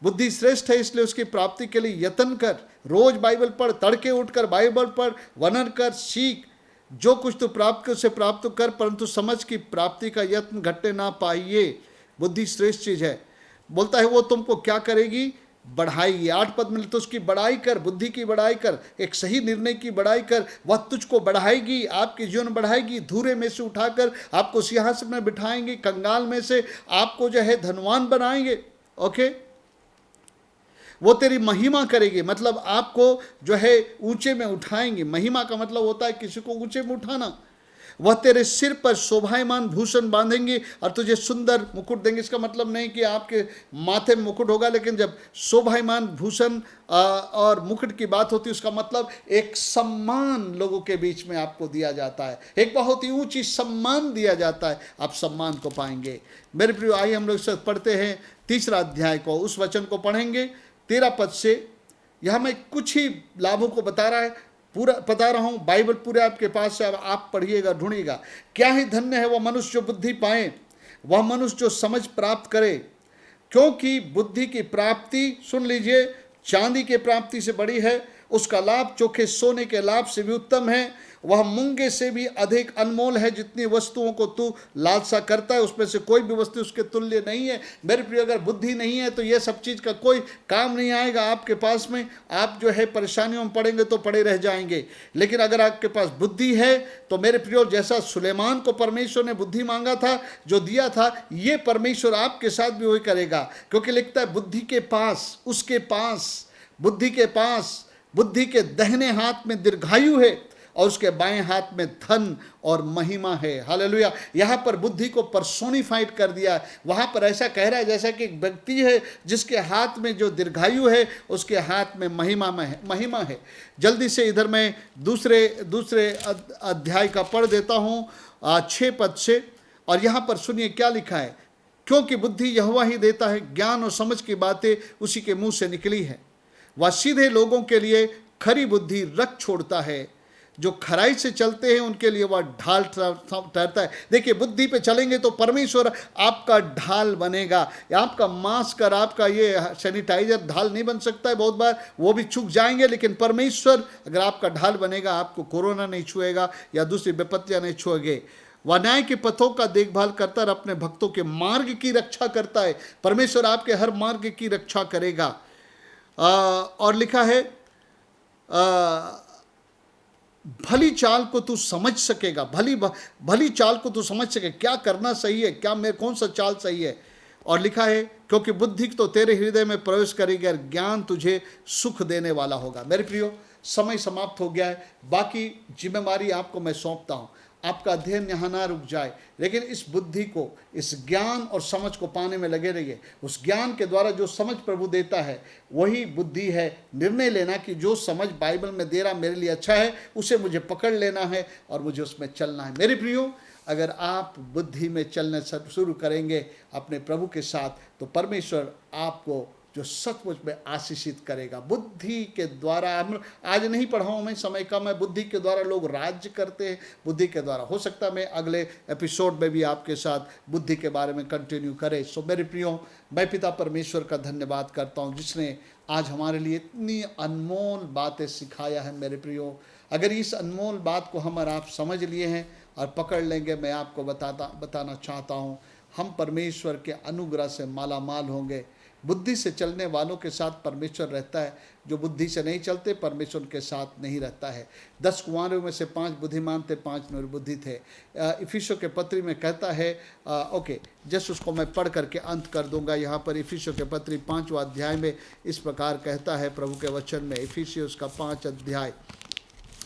बुद्धि श्रेष्ठ है, इसलिए उसकी प्राप्ति के लिए यत्न कर। रोज बाइबल पढ़, तड़के उठकर बाइबल पढ़, वर्णन कर, सीख। जो कुछ तू प्राप्त कर उसे प्राप्त कर, परंतु समझ की प्राप्ति का यत्न घटने ना पाइए। बुद्धि श्रेष्ठ चीज है। बोलता है वो तुमको क्या करेगी, बढ़ाएगी। 8 पद में तो उसकी बड़ाई कर, बुद्धि की बड़ाई कर, एक सही निर्णय की बड़ाई कर, वह तुझको बढ़ाएगी, आपकी जीवन बढ़ाएगी। धूरे में से उठाकर आपको सिंहासन में बिठाएंगे, कंगाल में से आपको जो है धनवान बनाएंगे। ओके, वो तेरी महिमा करेगी, मतलब आपको जो है ऊंचे में उठाएंगे। महिमा का मतलब होता है किसी को ऊंचे में उठाना। वह तेरे सिर पर शोभायमान भूषण बांधेंगे और तुझे सुंदर मुकुट देंगे। इसका मतलब नहीं कि आपके माथे में मुकुट होगा, लेकिन जब शोभायमान भूषण और मुकुट की बात होती है उसका मतलब एक सम्मान लोगों के बीच में आपको दिया जाता है, एक बहुत ही ऊंची सम्मान दिया जाता है, आप सम्मान को पाएंगे। मेरे प्रिय, आइए हम लोग साथ पढ़ते हैं 3रा अध्याय को, उस वचन को पढ़ेंगे 13 पद से। यहाँ मैं कुछ ही लाभों को बता रहा हूँ। बाइबल पूरे आपके पास है, आप पढ़िएगा, ढूंढिएगा। क्या ही धन्य है वह मनुष्य जो बुद्धि पाए, वह मनुष्य जो समझ प्राप्त करे, क्योंकि बुद्धि की प्राप्ति, सुन लीजिए, चांदी के प्राप्ति से बड़ी है। उसका लाभ चोखे सोने के लाभ से भी उत्तम है। वह मूंगे से भी अधिक अनमोल है। जितनी वस्तुओं को तू लालसा करता है उसमें से कोई भी वस्तु उसके तुल्य नहीं है। मेरे प्रिय, अगर बुद्धि नहीं है तो यह सब चीज़ का कोई काम नहीं आएगा आपके पास में। आप जो है परेशानियों में पड़ेंगे तो पड़े रह जाएंगे। लेकिन अगर आपके पास बुद्धि है तो मेरे प्रिय, जैसा सुलेमान को परमेश्वर ने बुद्धि मांगा था, जो दिया था, ये परमेश्वर आपके साथ भी वही करेगा। क्योंकि लिखता है बुद्धि के पास, उसके पास, बुद्धि के पास, बुद्धि के दाहिने हाथ में दीर्घायु है और उसके बाएं हाथ में धन और महिमा है। हालेलुया। यहाँ पर बुद्धि को पर्सोनिफाइड कर दिया। वहाँ पर ऐसा कह रहा है जैसा कि एक व्यक्ति है जिसके हाथ में जो दीर्घायु है, उसके हाथ में महिमा है। जल्दी से इधर मैं दूसरे अध्याय का पढ़ देता हूँ 6 पद से। और यहाँ पर सुनिए क्या लिखा है। क्योंकि बुद्धि यहोवा ही देता है, ज्ञान और समझ की बातें उसी के मुंह से निकली है। वह सीधे लोगों के लिए खरी बुद्धि रख छोड़ता है, जो खराई से चलते हैं उनके लिए वह ढाल ठहरता है। देखिए, बुद्धि पे चलेंगे तो परमेश्वर आपका ढाल बनेगा। आपका मास्क और आपका ये सैनिटाइजर ढाल नहीं बन सकता है। बहुत बार वो भी चूक जाएंगे, लेकिन परमेश्वर अगर आपका ढाल बनेगा, आपको कोरोना नहीं छुएगा या दूसरी विपत्तियां नहीं छुएंगे। वह न्याय के पथों का देखभाल करता और अपने भक्तों के मार्ग की रक्षा करता है। परमेश्वर आपके हर मार्ग की रक्षा करेगा। और लिखा है भली चाल को तू समझ सकेगा। भली चाल को तू समझ सकेगा, क्या करना सही है, क्या मेरे कौन सा चाल सही है। और लिखा है क्योंकि बुद्धि तो तेरे हृदय में प्रवेश करेगी और ज्ञान तुझे सुख देने वाला होगा। मेरे प्रियो, समय समाप्त हो गया है। बाकी जिम्मेवारी आपको मैं सौंपता हूँ। आपका अध्ययन यहाँ ना रुक जाए, लेकिन इस बुद्धि को, इस ज्ञान और समझ को पाने में लगे रहिए। उस ज्ञान के द्वारा जो समझ प्रभु देता है वही बुद्धि है। निर्णय लेना कि जो समझ बाइबल में दे रहा मेरे लिए अच्छा है, उसे मुझे पकड़ लेना है और मुझे उसमें चलना है। मेरे प्रियो, अगर आप बुद्धि में चलना शुरू करेंगे अपने प्रभु के साथ, तो परमेश्वर आपको जो सचमुच में आशीषित करेगा। बुद्धि के द्वारा, हम आज नहीं पढ़ाऊँ, मैं समय कम है। बुद्धि के द्वारा लोग राज्य करते हैं, बुद्धि के द्वारा। हो सकता है मैं अगले एपिसोड में भी आपके साथ बुद्धि के बारे में कंटिन्यू करें। सो मेरे प्रियो, मैं पिता परमेश्वर का धन्यवाद करता हूँ जिसने आज हमारे लिए इतनी अनमोल बातें सिखाया है। मेरे प्रियो, अगर इस अनमोल बात को हम और आप समझ लिए हैं और पकड़ लेंगे, मैं आपको बताना चाहता हूँ, हम परमेश्वर के अनुग्रह से माला माल होंगे। बुद्धि से चलने वालों के साथ परमेश्वर रहता है, जो बुद्धि से नहीं चलते परमेश्वर के साथ नहीं रहता है। 10 कुंवारों में से 5 बुद्धिमान थे, 5 निर्बुद्धि थे। इफिसियों के पत्री में कहता है, जस्ट उसको मैं पढ़ करके अंत कर दूंगा। यहाँ पर इफिसियों के पत्री 5वां अध्याय में इस प्रकार कहता है प्रभु के वचन में। इफिसियों का 5 अध्याय,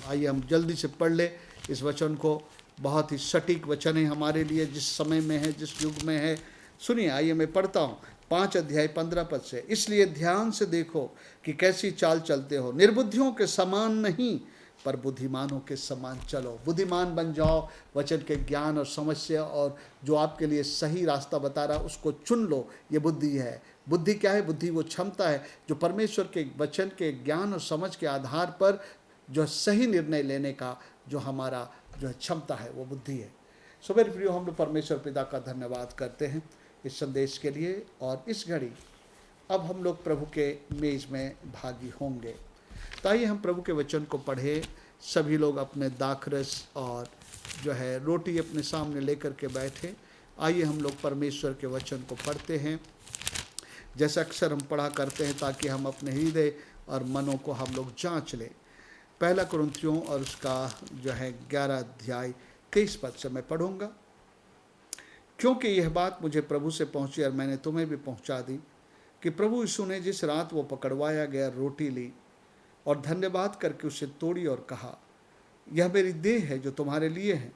आइए हम जल्दी से पढ़ ले इस वचन को। बहुत ही सटीक वचन है हमारे लिए, जिस समय में है, जिस युग में है। सुनिए, आइए मैं पढ़ता हूँ 5 अध्याय 15 पद से। इसलिए ध्यान से देखो कि कैसी चाल चलते हो, निर्बुद्धियों के समान नहीं पर बुद्धिमानों के समान चलो। बुद्धिमान बन जाओ वचन के ज्ञान और समझ से, और जो आपके लिए सही रास्ता बता रहा है उसको चुन लो। ये बुद्धि है। बुद्धि क्या है? बुद्धि वो क्षमता है जो परमेश्वर के वचन के ज्ञान और समझ के आधार पर जो सही निर्णय लेने का जो हमारा जो क्षमता है, वो बुद्धि है। सो मेरे प्रियो, हम लोग परमेश्वर पिता का धन्यवाद करते हैं इस संदेश के लिए। और इस घड़ी अब हम लोग प्रभु के मेज में भागी होंगे। तो आइए हम प्रभु के वचन को पढ़े। सभी लोग अपने दाखरस और जो है रोटी अपने सामने लेकर के बैठे। आइए हम लोग परमेश्वर के वचन को पढ़ते हैं, जैसा अक्सर हम पढ़ा करते हैं, ताकि हम अपने हृदय और मनों को हम लोग जांच लें। 1 कुरिन्थियों और उसका जो है 11 अध्याय 23 पद से मैं पढ़ूंगा। क्योंकि यह बात मुझे प्रभु से पहुंची और मैंने तुम्हें भी पहुंचा दी कि प्रभु यीशु ने जिस रात वो पकड़वाया गया रोटी ली और धन्यवाद करके उसे तोड़ी और कहा, यह मेरी देह है जो तुम्हारे लिए है,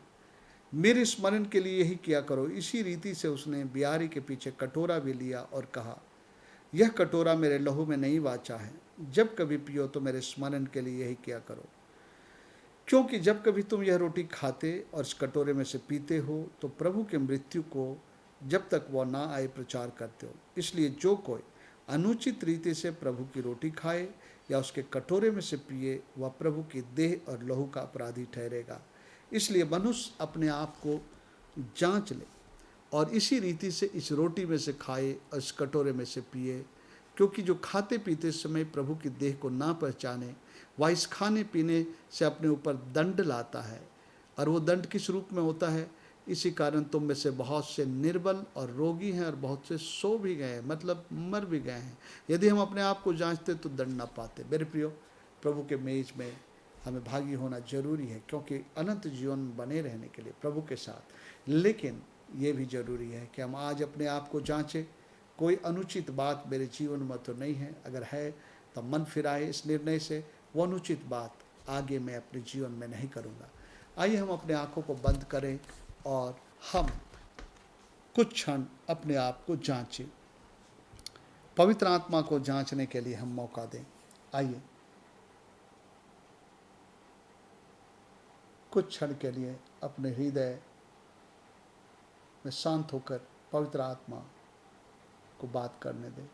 मेरे स्मरण के लिए यही किया करो। इसी रीति से उसने बियारी के पीछे कटोरा भी लिया और कहा, यह कटोरा मेरे लहू में नहीं वाचा है, जब कभी पियो तो मेरे स्मरण के लिए यही किया करो। क्योंकि जब कभी तुम यह रोटी खाते और इस कटोरे में से पीते हो तो प्रभु के मृत्यु को जब तक वह ना आए प्रचार करते हो। इसलिए जो कोई अनुचित रीति से प्रभु की रोटी खाए या उसके कटोरे में से पिए, वह प्रभु की देह और लहू का अपराधी ठहरेगा। इसलिए मनुष्य अपने आप को जांच ले और इसी रीति से इस रोटी में से खाए और इस कटोरे में से पिए। क्योंकि जो खाते पीते समय प्रभु की देह को ना पहचाने, वह इस खाने पीने से अपने ऊपर दंड लाता है। और वो दंड किस रूप में होता है? इसी कारण तुम में से बहुत से निर्बल और रोगी हैं और बहुत से सो भी गए हैं, मतलब मर भी गए हैं। यदि हम अपने आप को जांचते तो दंड ना पाते। मेरे प्रियो, प्रभु के मेज में हमें भागी होना जरूरी है, क्योंकि अनंत जीवन बने रहने के लिए प्रभु के साथ। लेकिन ये भी जरूरी है कि हम आज अपने आप को जांचें, कोई अनुचित बात मेरे जीवन में तो नहीं है। अगर है तो मन फिराए इस निर्णय से, वो अनुचित बात आगे मैं अपने जीवन में नहीं करूँगा। आइए हम अपने आँखों को बंद करें और हम कुछ क्षण अपने आप को जांचें। पवित्र आत्मा को जांचने के लिए हम मौका दें। आइए कुछ क्षण के लिए अपने हृदय में शांत होकर पवित्र आत्मा को बात करने दें।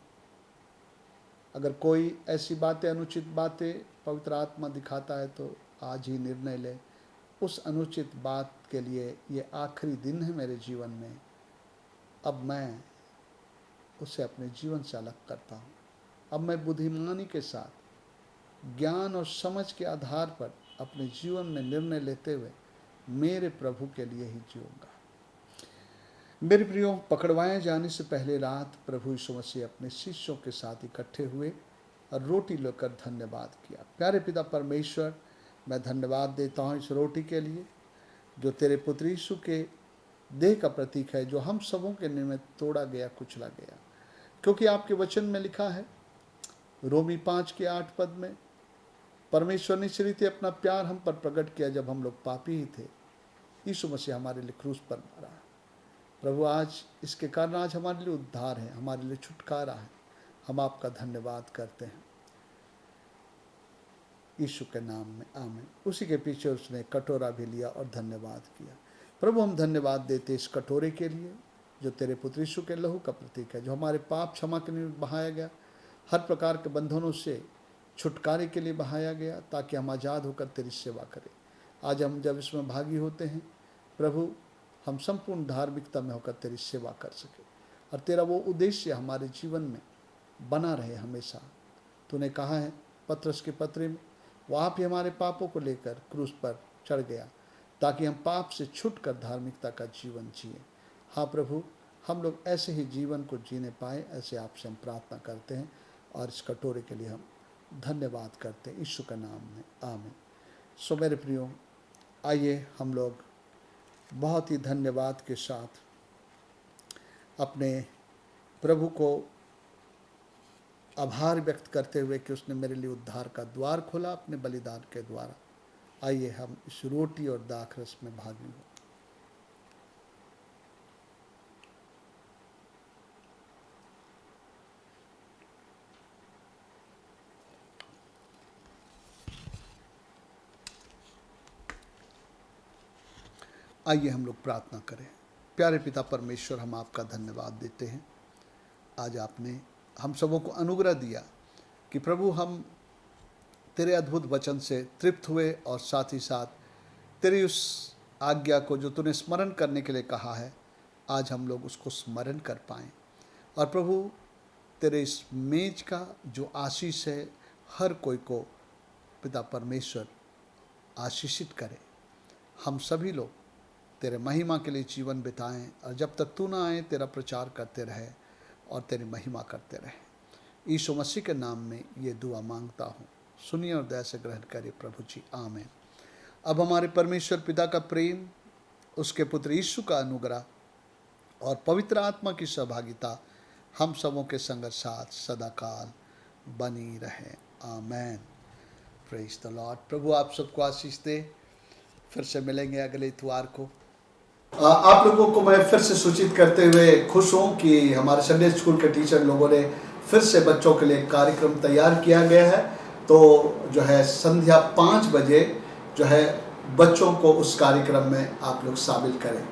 अगर कोई ऐसी बातें, अनुचित बातें पवित्र आत्मा दिखाता है तो आज ही निर्णय ले, उस अनुचित बात के लिए ये आखिरी दिन है मेरे जीवन में, अब मैं उसे अपने जीवन से अलग करता हूँ। अब मैं बुद्धिमानी के साथ ज्ञान और समझ के आधार पर अपने जीवन में निर्णय लेते हुए मेरे प्रभु के लिए ही जीऊँगा। मेरे प्रियो, पकड़वाए जाने से पहले रात प्रभु यीशु मसीह अपने शिष्यों के साथ इकट्ठे हुए और रोटी लेकर धन्यवाद किया। प्यारे पिता परमेश्वर, मैं धन्यवाद देता हूँ इस रोटी के लिए जो तेरे पुत्र यीशु के देह का प्रतीक है, जो हम सबों के निमित्त तोड़ा गया, कुचला गया। क्योंकि आपके वचन में लिखा है रोमी 5:8 में, परमेश्वर ने इस रीति अपना प्यार हम पर प्रकट किया जब हम लोग पापी ही थे, यीशु मसीह हमारे लिए क्रूस पर मरा। प्रभु, आज इसके कारण आज हमारे लिए उद्धार है, हमारे लिए छुटकारा है। हम आपका धन्यवाद करते हैं यीशु के नाम में, आमीन। उसी के पीछे उसने कटोरा भी लिया और धन्यवाद किया। प्रभु, हम धन्यवाद देते इस कटोरे के लिए जो तेरे पुत्र यीशु के लहू का प्रतीक है, जो हमारे पाप क्षमा के लिए बहाया गया, हर प्रकार के बंधनों से छुटकारे के लिए बहाया गया, ताकि हम आज़ाद होकर तेरी सेवा करें। आज हम जब इसमें भागी होते हैं प्रभु, हम संपूर्ण धार्मिकता में होकर तेरी सेवा कर सके और तेरा वो उद्देश्य हमारे जीवन में बना रहे हमेशा। तूने कहा है पत्रस के पत्र में, वो आप ही हमारे पापों को लेकर क्रूस पर चढ़ गया ताकि हम पाप से छूटकर धार्मिकता का जीवन जिए। हाँ प्रभु, हम लोग ऐसे ही जीवन को जीने पाए, ऐसे आपसे हम प्रार्थना करते हैं और इस कटोरे के लिए हम धन्यवाद करते हैं यीशु के नाम में, आमीन। सो मेरे प्रियो, आइए हम लोग बहुत ही धन्यवाद के साथ अपने प्रभु को आभार व्यक्त करते हुए कि उसने मेरे लिए उद्धार का द्वार खोला अपने बलिदान के द्वारा, आइए हम इस रोटी और दाखरस में भागी हो। आइए हम लोग प्रार्थना करें। प्यारे पिता परमेश्वर, हम आपका धन्यवाद देते हैं। आज आपने हम सबों को अनुग्रह दिया कि प्रभु हम तेरे अद्भुत वचन से तृप्त हुए और साथ ही साथ तेरी उस आज्ञा को जो तूने स्मरण करने के लिए कहा है, आज हम लोग उसको स्मरण कर पाएँ। और प्रभु, तेरे इस मेज का जो आशीष है, हर कोई को पिता परमेश्वर आशीषित करे। हम सभी लोग तेरे महिमा के लिए जीवन बिताएं और जब तक तू ना आए तेरा प्रचार करते रहे और तेरी महिमा करते रहे। यीशु मसीह के नाम में ये दुआ मांगता हूँ, सुनिए और दया से ग्रहण करिए प्रभु जी, आमीन। अब हमारे परमेश्वर पिता का प्रेम, उसके पुत्र यीशु का अनुग्रह और पवित्र आत्मा की सहभागिता हम सबों के संग साथ सदाकाल बनी रहे, आमीन। Praise the Lord. प्रभु आप सबको आशीष दे। फिर से मिलेंगे अगले इतवार को। आप लोगों को मैं फिर से सूचित करते हुए खुश हूँ कि हमारे संडे स्कूल के टीचर लोगों ने फिर से बच्चों के लिए कार्यक्रम तैयार किया गया है। तो जो है संध्या 5 बजे जो है बच्चों को उस कार्यक्रम में आप लोग शामिल करें।